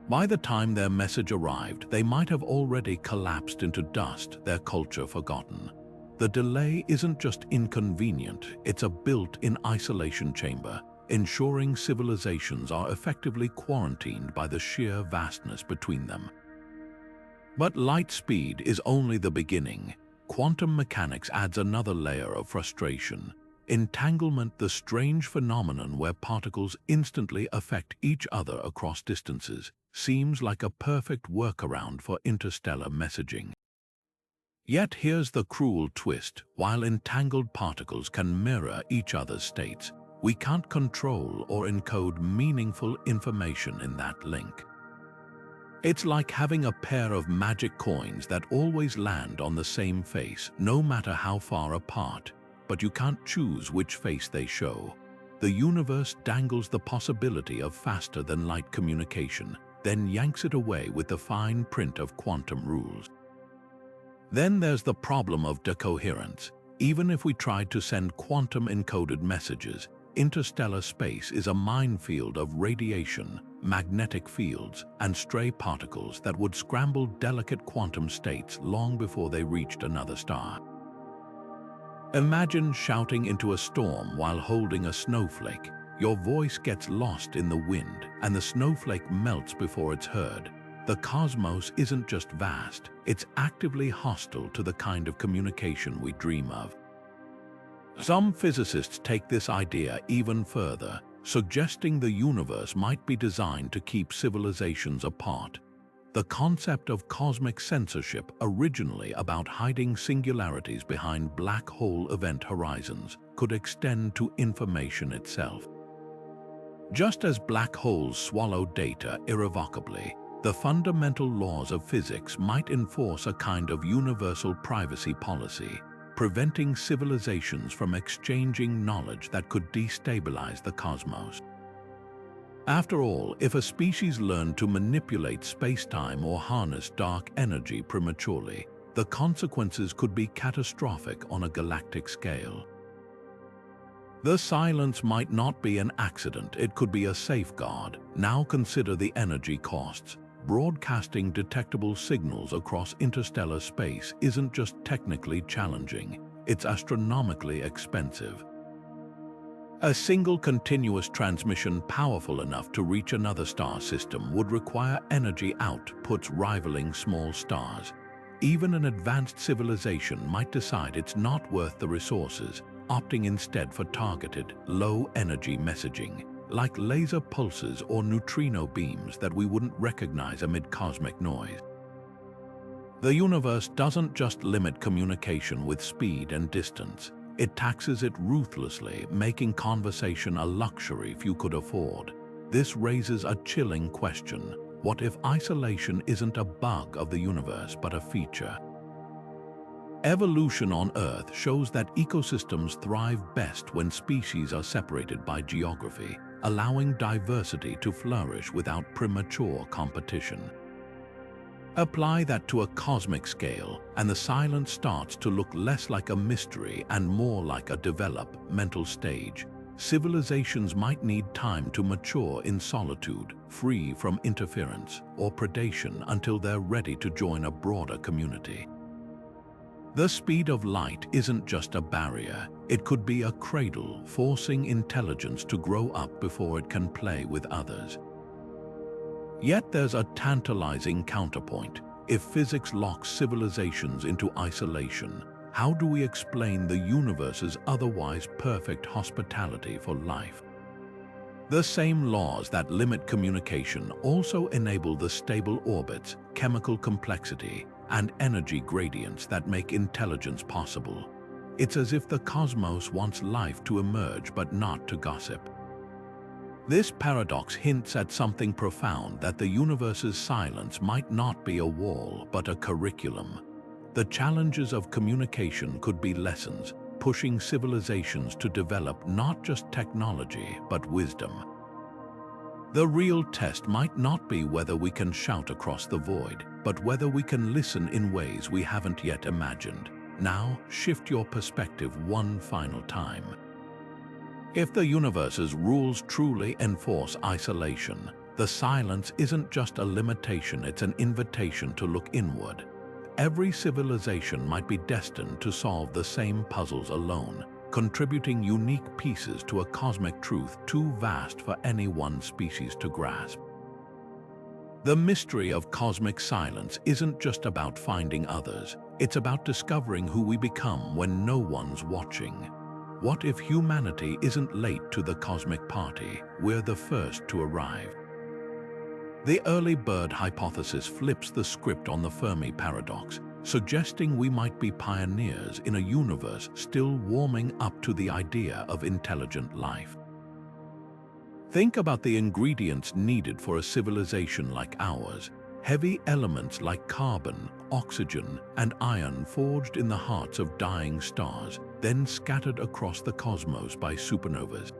By the time their message arrived, they might have already collapsed into dust, their culture forgotten. The delay isn't just inconvenient, it's a built-in isolation chamber, ensuring civilizations are effectively quarantined by the sheer vastness between them. But light speed is only the beginning. Quantum mechanics adds another layer of frustration. Entanglement, the strange phenomenon where particles instantly affect each other across distances, seems like a perfect workaround for interstellar messaging. Yet here's the cruel twist: while entangled particles can mirror each other's states, we can't control or encode meaningful information in that link. It's like having a pair of magic coins that always land on the same face, no matter how far apart, but you can't choose which face they show. The universe dangles the possibility of faster-than-light communication, then yanks it away with the fine print of quantum rules. Then there's the problem of decoherence. Even if we tried to send quantum-encoded messages, interstellar space is a minefield of radiation, magnetic fields, and stray particles that would scramble delicate quantum states long before they reached another star. Imagine shouting into a storm while holding a snowflake. Your voice gets lost in the wind, and the snowflake melts before it's heard. The cosmos isn't just vast, it's actively hostile to the kind of communication we dream of. Some physicists take this idea even further, suggesting the universe might be designed to keep civilizations apart. The concept of cosmic censorship, originally about hiding singularities behind black hole event horizons, could extend to information itself. Just as black holes swallow data irrevocably, the fundamental laws of physics might enforce a kind of universal privacy policy, preventing civilizations from exchanging knowledge that could destabilize the cosmos. After all, if a species learned to manipulate space-time or harness dark energy prematurely, the consequences could be catastrophic on a galactic scale. The silence might not be an accident, it could be a safeguard. Now consider the energy costs. Broadcasting detectable signals across interstellar space isn't just technically challenging, it's astronomically expensive. A single continuous transmission powerful enough to reach another star system would require energy outputs rivaling small stars. Even an advanced civilization might decide it's not worth the resources, opting instead for targeted, low-energy messaging, like laser pulses or neutrino beams that we wouldn't recognize amid cosmic noise. The universe doesn't just limit communication with speed and distance. It taxes it ruthlessly, making conversation a luxury few could afford. This raises a chilling question. What if isolation isn't a bug of the universe, but a feature? Evolution on Earth shows that ecosystems thrive best when species are separated by geography, allowing diversity to flourish without premature competition. Apply that to a cosmic scale, and the silence starts to look less like a mystery and more like a developmental stage. Civilizations might need time to mature in solitude, free from interference or predation until they're ready to join a broader community. The speed of light isn't just a barrier, it could be a cradle, forcing intelligence to grow up before it can play with others. Yet there's a tantalizing counterpoint. If physics locks civilizations into isolation, how do we explain the universe's otherwise perfect hospitality for life? The same laws that limit communication also enable the stable orbits, chemical complexity, and energy gradients that make intelligence possible. It's as if the cosmos wants life to emerge but not to gossip. This paradox hints at something profound, that the universe's silence might not be a wall but a curriculum. The challenges of communication could be lessons, pushing civilizations to develop not just technology but wisdom. The real test might not be whether we can shout across the void, but whether we can listen in ways we haven't yet imagined. Now, shift your perspective one final time. If the universe's rules truly enforce isolation, the silence isn't just a limitation, it's an invitation to look inward. Every civilization might be destined to solve the same puzzles alone, contributing unique pieces to a cosmic truth too vast for any one species to grasp. The mystery of cosmic silence isn't just about finding others, it's about discovering who we become when no one's watching. What if humanity isn't late to the cosmic party, we're the first to arrive? The early bird hypothesis flips the script on the Fermi Paradox, suggesting we might be pioneers in a universe still warming up to the idea of intelligent life. Think about the ingredients needed for a civilization like ours. Heavy elements like carbon, oxygen, and iron forged in the hearts of dying stars, then scattered across the cosmos by supernovas.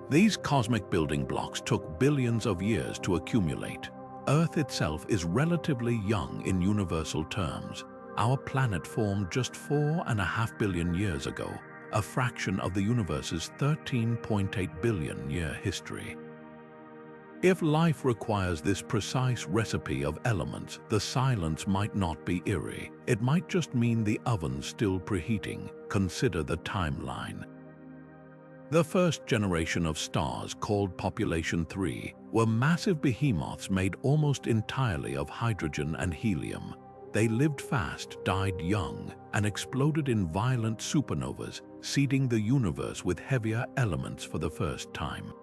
These cosmic building blocks took billions of years to accumulate. Earth itself is relatively young in universal terms. Our planet formed just 4.5 billion years ago, a fraction of the universe's 13.8 billion year history. If life requires this precise recipe of elements, the silence might not be eerie. It might just mean the oven's still preheating. Consider the timeline. The first generation of stars, called Population 3, were massive behemoths made almost entirely of hydrogen and helium. They lived fast, died young, and exploded in violent supernovas, seeding the universe with heavier elements for the first time.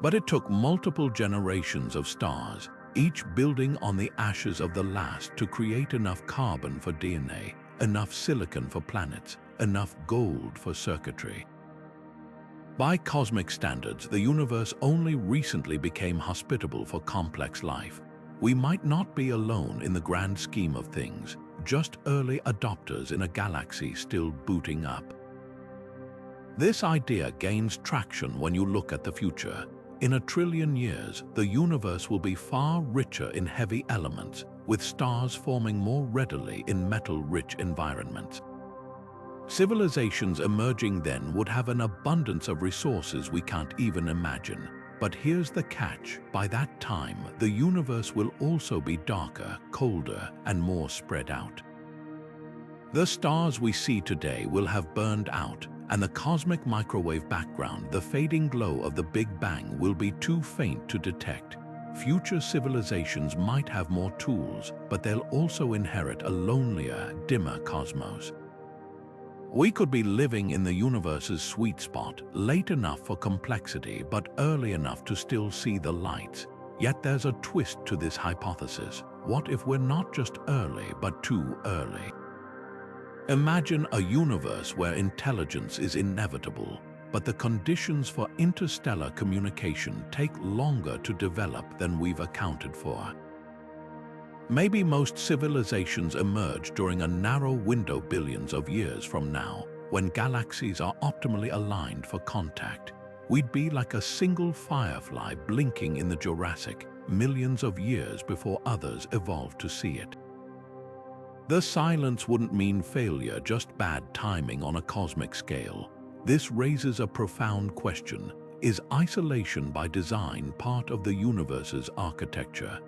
But it took multiple generations of stars, each building on the ashes of the last, to create enough carbon for DNA, enough silicon for planets, enough gold for circuitry. By cosmic standards, the universe only recently became hospitable for complex life. We might not be alone in the grand scheme of things, just early adopters in a galaxy still booting up. This idea gains traction when you look at the future. In 1 trillion years, the universe will be far richer in heavy elements, with stars forming more readily in metal-rich environments. Civilizations emerging then would have an abundance of resources we can't even imagine. But here's the catch: by that time, the universe will also be darker, colder, and more spread out. The stars we see today will have burned out, and the cosmic microwave background, the fading glow of the Big Bang, will be too faint to detect. Future civilizations might have more tools, but they'll also inherit a lonelier, dimmer cosmos. We could be living in the universe's sweet spot, late enough for complexity but early enough to still see the lights. Yet there's a twist to this hypothesis. What if we're not just early but too early? Imagine a universe where intelligence is inevitable, but the conditions for interstellar communication take longer to develop than we've accounted for. Maybe most civilizations emerge during a narrow window billions of years from now, when galaxies are optimally aligned for contact. We'd be like a single firefly blinking in the Jurassic, millions of years before others evolved to see it. The silence wouldn't mean failure, just bad timing on a cosmic scale. This raises a profound question: is isolation by design part of the universe's architecture?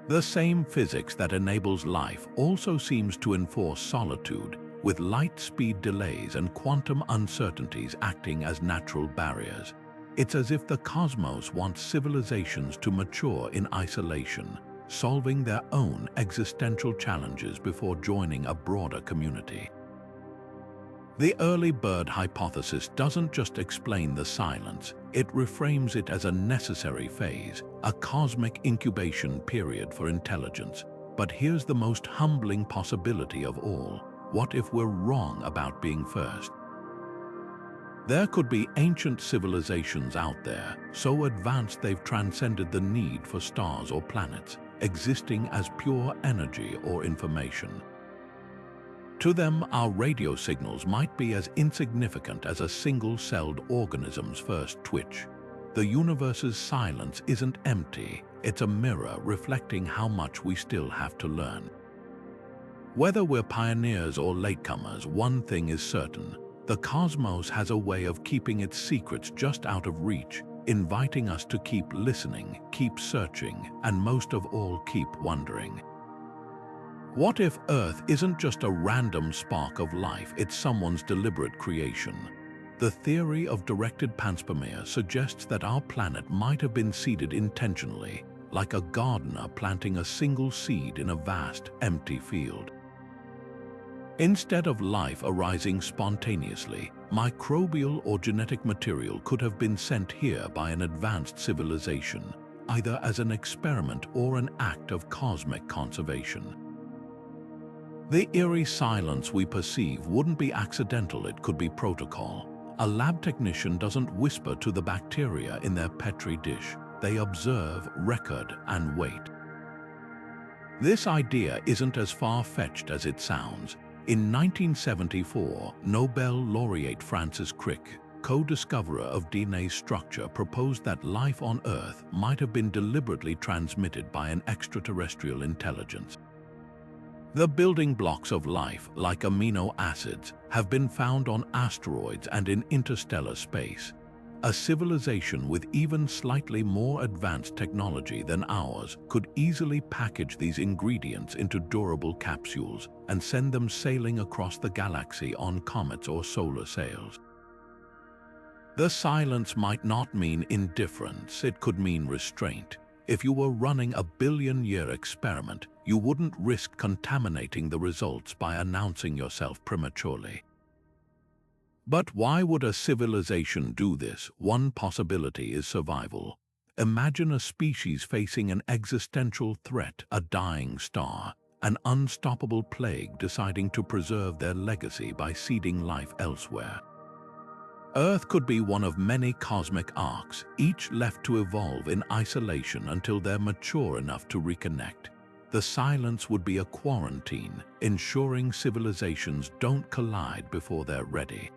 The same physics that enables life also seems to enforce solitude, with light speed delays and quantum uncertainties acting as natural barriers. It's as if the cosmos wants civilizations to mature in isolation, solving their own existential challenges before joining a broader community. The early bird hypothesis doesn't just explain the silence, it reframes it as a necessary phase, a cosmic incubation period for intelligence. But here's the most humbling possibility of all: what if we're wrong about being first? There could be ancient civilizations out there, so advanced they've transcended the need for stars or planets, existing as pure energy or information. To them, our radio signals might be as insignificant as a single-celled organism's first twitch. The universe's silence isn't empty, it's a mirror reflecting how much we still have to learn. Whether we're pioneers or latecomers, one thing is certain: the cosmos has a way of keeping its secrets just out of reach, inviting us to keep listening, keep searching, and most of all, keep wondering. What if Earth isn't just a random spark of life, it's someone's deliberate creation? The theory of directed Panspermia suggests that our planet might have been seeded intentionally, like a gardener planting a single seed in a vast, empty field. Instead of life arising spontaneously, microbial or genetic material could have been sent here by an advanced civilization, either as an experiment or an act of cosmic conservation. The eerie silence we perceive wouldn't be accidental, it could be protocol. A lab technician doesn't whisper to the bacteria in their Petri dish. They observe, record, and wait. This idea isn't as far-fetched as it sounds. In 1974, Nobel laureate Francis Crick, co-discoverer of DNA structure, proposed that life on Earth might have been deliberately transmitted by an extraterrestrial intelligence. The building blocks of life, like amino acids, have been found on asteroids and in interstellar space. A civilization with even slightly more advanced technology than ours could easily package these ingredients into durable capsules and send them sailing across the galaxy on comets or solar sails. The silence might not mean indifference, it could mean restraint. If you were running a billion-year experiment, you wouldn't risk contaminating the results by announcing yourself prematurely. But why would a civilization do this? One possibility is survival. Imagine a species facing an existential threat, a dying star, an unstoppable plague deciding to preserve their legacy by seeding life elsewhere. Earth could be one of many cosmic arcs, each left to evolve in isolation until they're mature enough to reconnect. The silence would be a quarantine, ensuring civilizations don't collide before they're ready.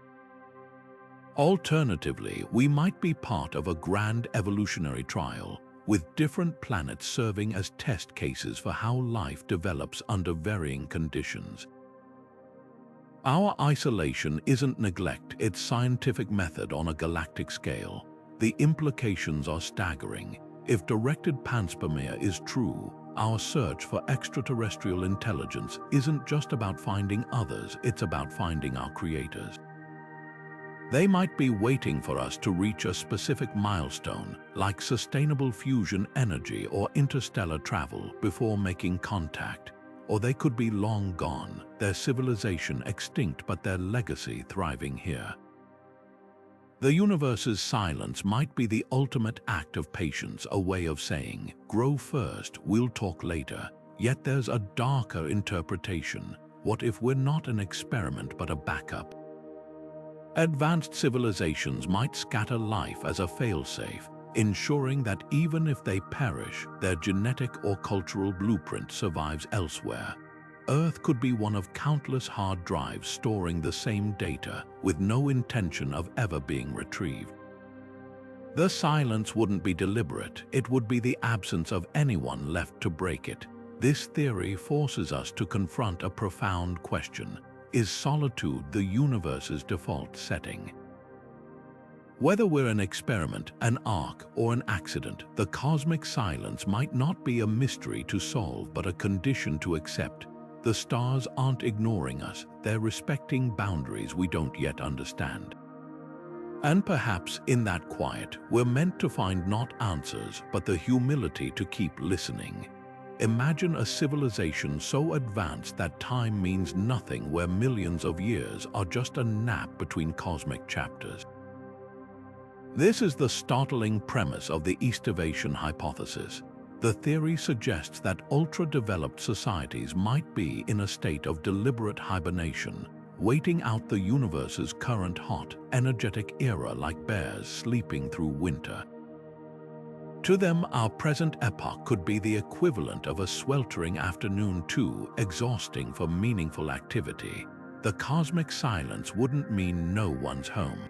Alternatively, we might be part of a grand evolutionary trial, with different planets serving as test cases for how life develops under varying conditions. Our isolation isn't neglect, it's scientific method on a galactic scale. The implications are staggering. If directed panspermia is true, our search for extraterrestrial intelligence isn't just about finding others, it's about finding our creators. They might be waiting for us to reach a specific milestone, like sustainable fusion energy or interstellar travel, before making contact. Or they could be long gone, their civilization extinct but their legacy thriving here. The universe's silence might be the ultimate act of patience, a way of saying, grow first, we'll talk later. Yet there's a darker interpretation. What if we're not an experiment but a backup? Advanced civilizations might scatter life as a failsafe, ensuring that even if they perish, their genetic or cultural blueprint survives elsewhere. Earth could be one of countless hard drives storing the same data, with no intention of ever being retrieved. The silence wouldn't be deliberate, it would be the absence of anyone left to break it. This theory forces us to confront a profound question. Is solitude the universe's default setting? Whether we're an experiment, an arc, or an accident, the cosmic silence might not be a mystery to solve but a condition to accept. The stars aren't ignoring us, they're respecting boundaries we don't yet understand. And perhaps in that quiet, we're meant to find not answers, but the humility to keep listening. Imagine a civilization so advanced that time means nothing, where millions of years are just a nap between cosmic chapters. This is the startling premise of the Estivation Hypothesis. The theory suggests that ultra-developed societies might be in a state of deliberate hibernation, waiting out the universe's current hot, energetic era, like bears sleeping through winter. To them, our present epoch could be the equivalent of a sweltering afternoon, too exhausting for meaningful activity. The cosmic silence wouldn't mean no one's home.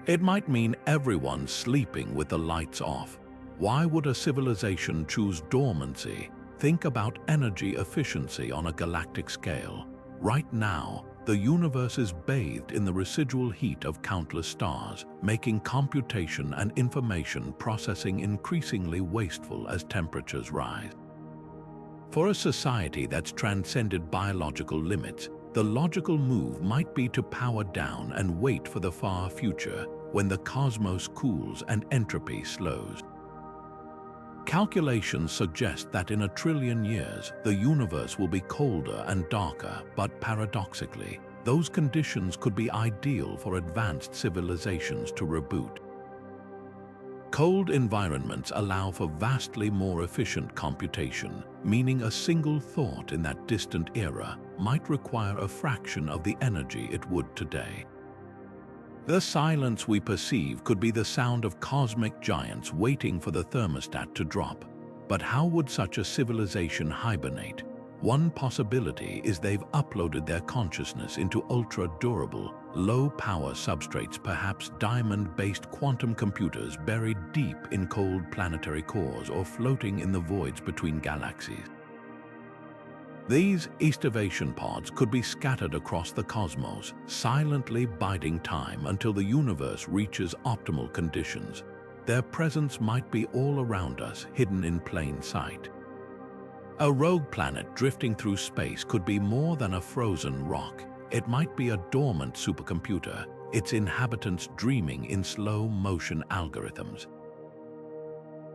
It might mean everyone's sleeping with the lights off. Why would a civilization choose dormancy? Think about energy efficiency on a galactic scale. Right now, the universe is bathed in the residual heat of countless stars, making computation and information processing increasingly wasteful as temperatures rise. For a society that's transcended biological limits, the logical move might be to power down and wait for the far future, when the cosmos cools and entropy slows. Calculations suggest that in 1 trillion years, the universe will be colder and darker, but paradoxically, those conditions could be ideal for advanced civilizations to reboot. Cold environments allow for vastly more efficient computation, meaning a single thought in that distant era might require a fraction of the energy it would today. The silence we perceive could be the sound of cosmic giants waiting for the thermostat to drop. But how would such a civilization hibernate? One possibility is they've uploaded their consciousness into ultra-durable, low-power substrates, perhaps diamond-based quantum computers buried deep in cold planetary cores or floating in the voids between galaxies. These estivation pods could be scattered across the cosmos, silently biding time until the universe reaches optimal conditions. Their presence might be all around us, hidden in plain sight. A rogue planet drifting through space could be more than a frozen rock. It might be a dormant supercomputer, its inhabitants dreaming in slow-motion algorithms.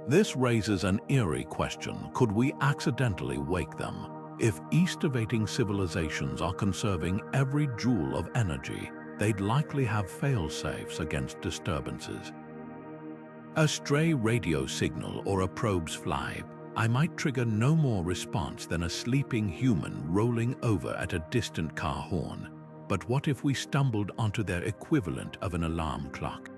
This raises an eerie question: could we accidentally wake them? If estivating civilizations are conserving every joule of energy, they'd likely have fail-safes against disturbances. A stray radio signal or a probe's fly, I might trigger no more response than a sleeping human rolling over at a distant car horn. But what if we stumbled onto their equivalent of an alarm clock?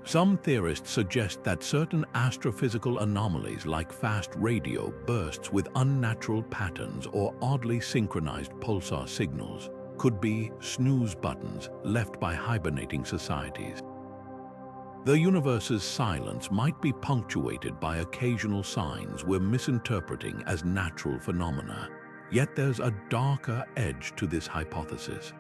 Some theorists suggest that certain astrophysical anomalies like fast radio bursts with unnatural patterns or oddly synchronized pulsar signals could be snooze buttons left by hibernating societies. The universe's silence might be punctuated by occasional signs we're misinterpreting as natural phenomena, yet there's a darker edge to this hypothesis.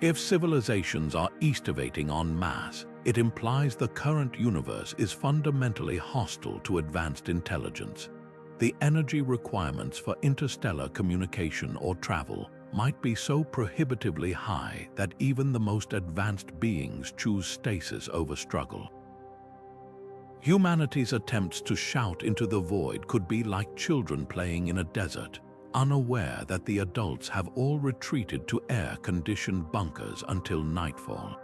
If civilizations are estivating en masse, it implies the current universe is fundamentally hostile to advanced intelligence. The energy requirements for interstellar communication or travel might be so prohibitively high that even the most advanced beings choose stasis over struggle. Humanity's attempts to shout into the void could be like children playing in a desert, unaware that the adults have all retreated to air-conditioned bunkers until nightfall.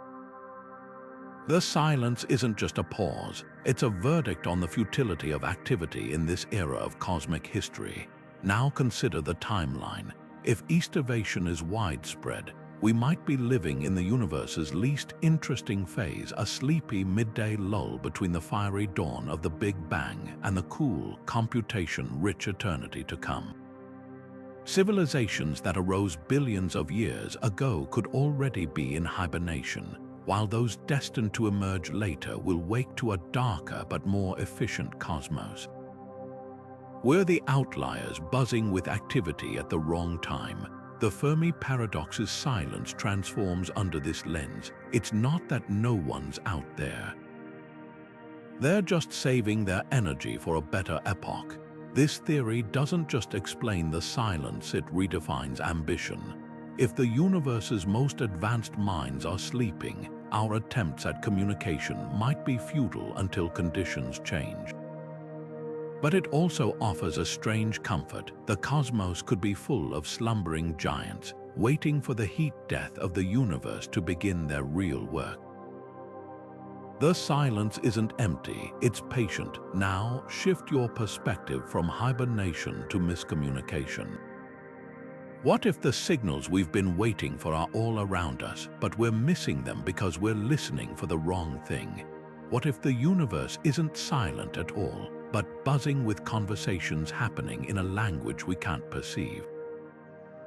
The silence isn't just a pause, it's a verdict on the futility of activity in this era of cosmic history. Now consider the timeline. If estivation is widespread, we might be living in the universe's least interesting phase, a sleepy midday lull between the fiery dawn of the Big Bang and the cool, computation-rich eternity to come. Civilizations that arose billions of years ago could already be in hibernation, while those destined to emerge later will wake to a darker but more efficient cosmos. We're the outliers buzzing with activity at the wrong time. The Fermi Paradox's silence transforms under this lens. It's not that no one's out there. They're just saving their energy for a better epoch. This theory doesn't just explain the silence, it redefines ambition. If the universe's most advanced minds are sleeping, our attempts at communication might be futile until conditions change. But it also offers a strange comfort. The cosmos could be full of slumbering giants, waiting for the heat death of the universe to begin their real work. The silence isn't empty, it's patient. Now, shift your perspective from hibernation to miscommunication. What if the signals we've been waiting for are all around us, but we're missing them because we're listening for the wrong thing? What if the universe isn't silent at all, but buzzing with conversations happening in a language we can't perceive?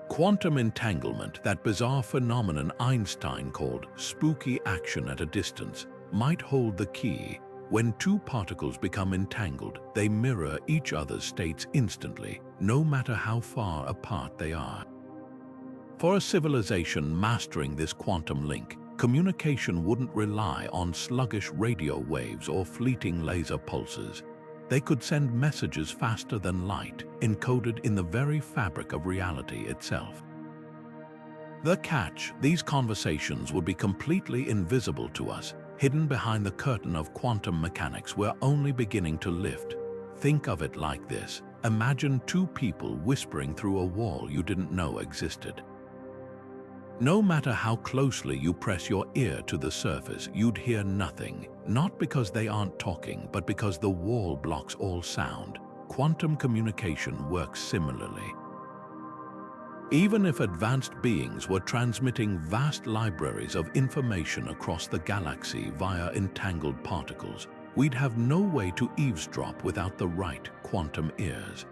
Quantum entanglement, that bizarre phenomenon Einstein called spooky action at a distance, might hold the key. When two particles become entangled, they mirror each other's states instantly, no matter how far apart they are. For a civilization mastering this quantum link, communication wouldn't rely on sluggish radio waves or fleeting laser pulses. They could send messages faster than light, encoded in the very fabric of reality itself. The catch: these conversations would be completely invisible to us, hidden behind the curtain of quantum mechanics we're only beginning to lift. Think of it like this. Imagine two people whispering through a wall you didn't know existed. No matter how closely you press your ear to the surface, you'd hear nothing, not because they aren't talking, but because the wall blocks all sound. Quantum communication works similarly. Even if advanced beings were transmitting vast libraries of information across the galaxy via entangled particles, we'd have no way to eavesdrop without the right quantum ears.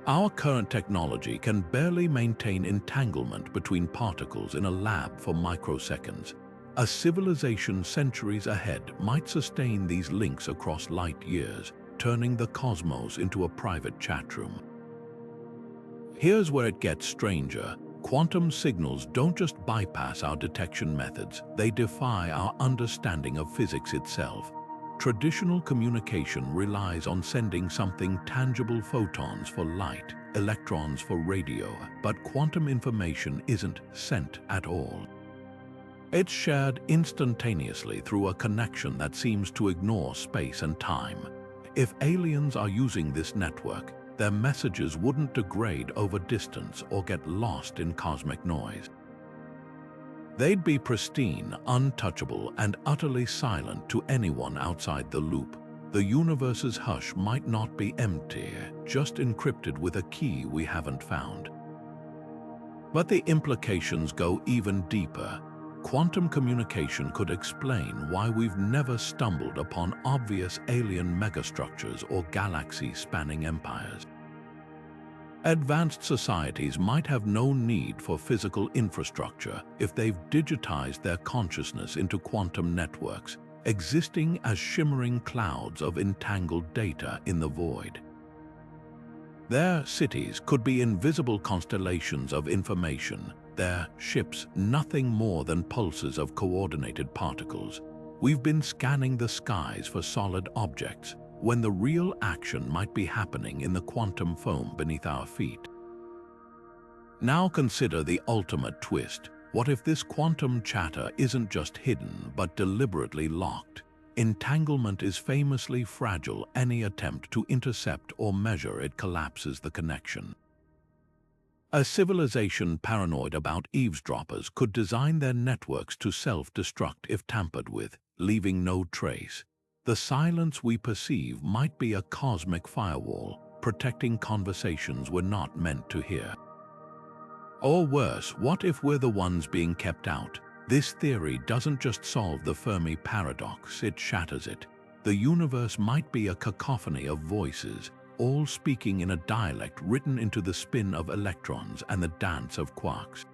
Our current technology can barely maintain entanglement between particles in a lab for microseconds. A civilization centuries ahead might sustain these links across light years, turning the cosmos into a private chat room. Here's where it gets stranger. Quantum signals don't just bypass our detection methods, they defy our understanding of physics itself. Traditional communication relies on sending something tangible, photons for light, electrons for radio, but quantum information isn't sent at all. It's shared instantaneously through a connection that seems to ignore space and time. If aliens are using this network, their messages wouldn't degrade over distance or get lost in cosmic noise. They'd be pristine, untouchable, and utterly silent to anyone outside the loop. The universe's hush might not be empty, just encrypted with a key we haven't found. But the implications go even deeper. Quantum communication could explain why we've never stumbled upon obvious alien megastructures or galaxy-spanning empires. Advanced societies might have no need for physical infrastructure if they've digitized their consciousness into quantum networks, existing as shimmering clouds of entangled data in the void. Their cities could be invisible constellations of information, their ships nothing more than pulses of coordinated particles. We've been scanning the skies for solid objects, when the real action might be happening in the quantum foam beneath our feet. Now consider the ultimate twist. What if this quantum chatter isn't just hidden, but deliberately locked? Entanglement is famously fragile. Any attempt to intercept or measure it collapses the connection. A civilization paranoid about eavesdroppers could design their networks to self-destruct if tampered with, leaving no trace. The silence we perceive might be a cosmic firewall, protecting conversations we're not meant to hear. Or worse, what if we're the ones being kept out? This theory doesn't just solve the Fermi Paradox, it shatters it. The universe might be a cacophony of voices, all speaking in a dialect written into the spin of electrons and the dance of quarks.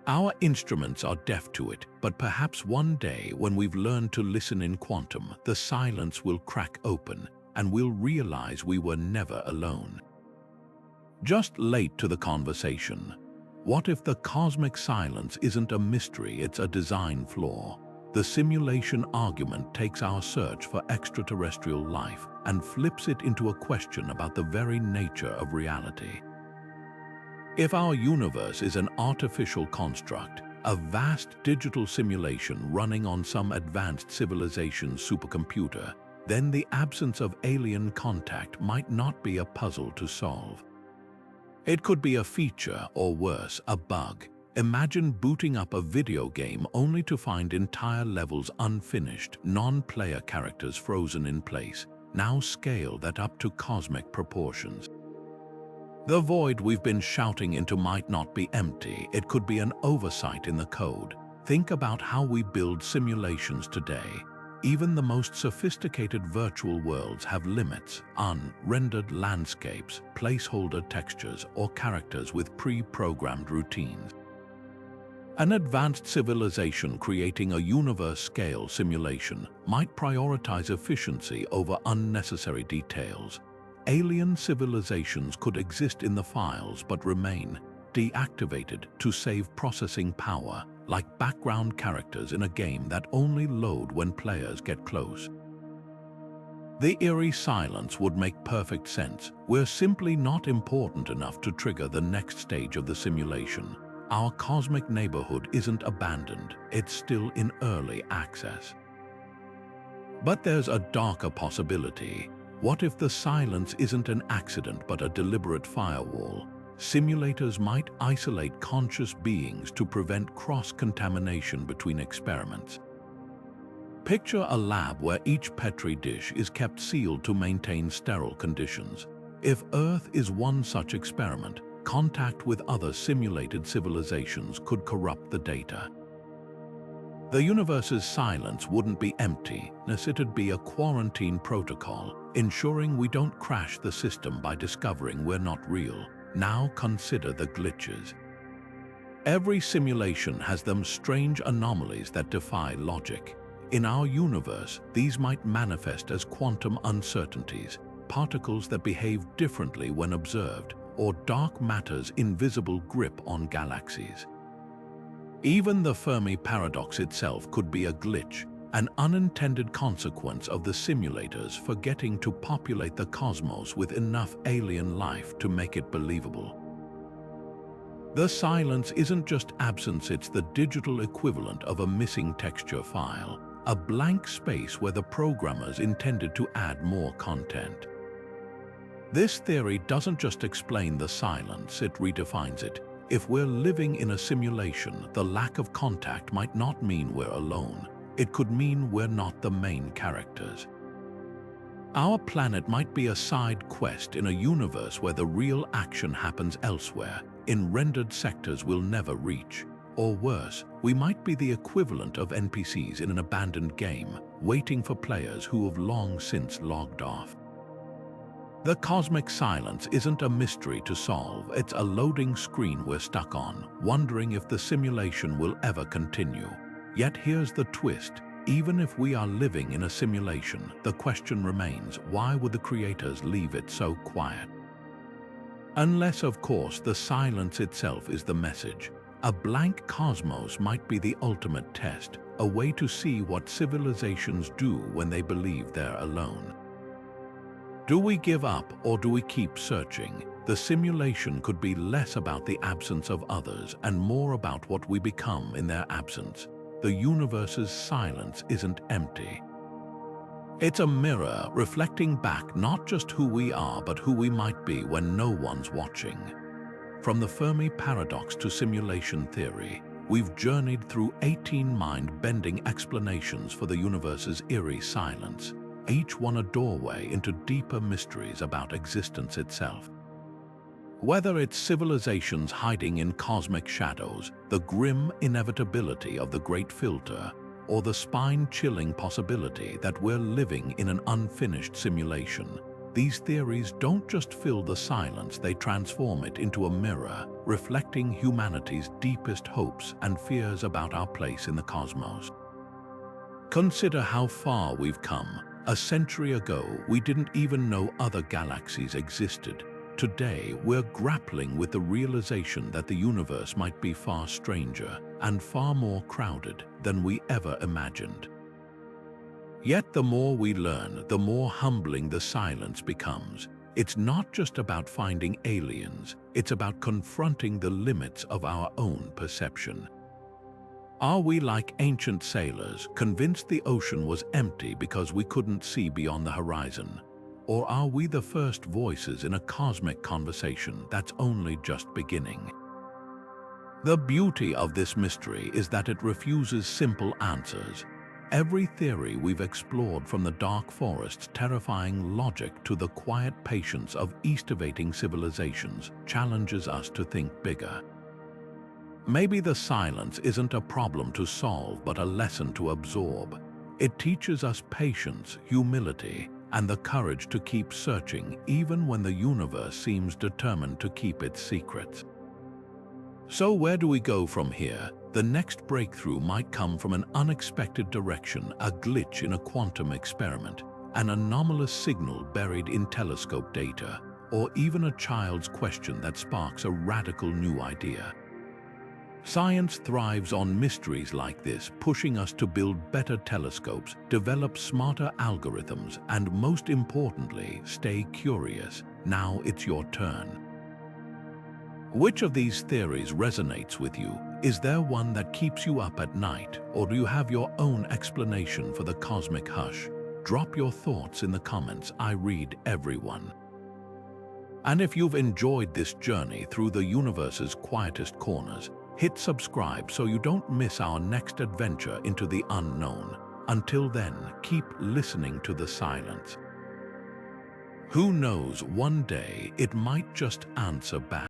Our instruments are deaf to it, but perhaps one day when we've learned to listen in quantum, the silence will crack open and we'll realize we were never alone. Just late to the conversation. What if the cosmic silence isn't a mystery, it's a design flaw? The simulation argument takes our search for extraterrestrial life and flips it into a question about the very nature of reality. If our universe is an artificial construct, a vast digital simulation running on some advanced civilization's supercomputer, then the absence of alien contact might not be a puzzle to solve. It could be a feature, or worse, a bug. Imagine booting up a video game only to find entire levels unfinished, non-player characters frozen in place, now scale that up to cosmic proportions. The void we've been shouting into might not be empty, it could be an oversight in the code. Think about how we build simulations today. Even the most sophisticated virtual worlds have limits, unrendered landscapes, placeholder textures, or characters with pre-programmed routines. An advanced civilization creating a universe-scale simulation might prioritize efficiency over unnecessary details. Alien civilizations could exist in the files but remain deactivated to save processing power, like background characters in a game that only load when players get close. The eerie silence would make perfect sense. We're simply not important enough to trigger the next stage of the simulation. our cosmic neighborhood isn't abandoned, it's still in early access. But there's a darker possibility. What if the silence isn't an accident but a deliberate firewall? Simulators might isolate conscious beings to prevent cross-contamination between experiments. Picture a lab where each Petri dish is kept sealed to maintain sterile conditions. If Earth is one such experiment, contact with other simulated civilizations could corrupt the data. The universe's silence wouldn't be emptiness, it'd be a quarantine protocol, ensuring we don't crash the system by discovering we're not real. Now consider the glitches. Every simulation has them strange anomalies that defy logic. In our universe, these might manifest as quantum uncertainties, particles that behave differently when observed, or dark matter's invisible grip on galaxies. Even the Fermi Paradox itself could be a glitch, an unintended consequence of the simulators forgetting to populate the cosmos with enough alien life to make it believable. The silence isn't just absence, it's the digital equivalent of a missing texture file, a blank space where the programmers intended to add more content. This theory doesn't just explain the silence, it redefines it. If we're living in a simulation, the lack of contact might not mean we're alone. It could mean we're not the main characters. Our planet might be a side quest in a universe where the real action happens elsewhere, in rendered sectors we'll never reach. Or worse, we might be the equivalent of NPCs in an abandoned game, waiting for players who have long since logged off. The cosmic silence isn't a mystery to solve, it's a loading screen we're stuck on, wondering if the simulation will ever continue. Yet here's the twist. Even if we are living in a simulation, the question remains, why would the creators leave it so quiet? Unless, of course, the silence itself is the message. A blank cosmos might be the ultimate test, a way to see what civilizations do when they believe they're alone. Do we give up or do we keep searching? The simulation could be less about the absence of others and more about what we become in their absence. The universe's silence isn't empty. It's a mirror reflecting back not just who we are but who we might be when no one's watching. From the Fermi Paradox to simulation theory, we've journeyed through 18 mind-bending explanations for the universe's eerie silence, each one a doorway into deeper mysteries about existence itself. Whether it's civilizations hiding in cosmic shadows, the grim inevitability of the Great Filter, or the spine-chilling possibility that we're living in an unfinished simulation, these theories don't just fill the silence, they transform it into a mirror, reflecting humanity's deepest hopes and fears about our place in the cosmos. Consider how far we've come. A century ago, we didn't even know other galaxies existed. Today, we're grappling with the realization that the universe might be far stranger and far more crowded than we ever imagined. Yet the more we learn, the more humbling the silence becomes. It's not just about finding aliens, it's about confronting the limits of our own perception. Are we like ancient sailors, convinced the ocean was empty because we couldn't see beyond the horizon? Or are we the first voices in a cosmic conversation that's only just beginning? The beauty of this mystery is that it refuses simple answers. Every theory we've explored, from the dark forest's terrifying logic to the quiet patience of estivating civilizations, challenges us to think bigger. Maybe the silence isn't a problem to solve but a lesson to absorb. It teaches us patience, humility, and the courage to keep searching even when the universe seems determined to keep its secrets. So where do we go from here? The next breakthrough might come from an unexpected direction, a glitch in a quantum experiment, an anomalous signal buried in telescope data, or even a child's question that sparks a radical new idea. Science thrives on mysteries like this, pushing us to build better telescopes, develop smarter algorithms, and most importantly, stay curious. Now it's your turn. Which of these theories resonates with you? Is there one that keeps you up at night, or do you have your own explanation for the cosmic hush? Drop your thoughts in the comments. I read everyone. And if you've enjoyed this journey through the universe's quietest corners, hit subscribe so you don't miss our next adventure into the unknown. Until then, keep listening to the silence. Who knows, one day it might just answer back.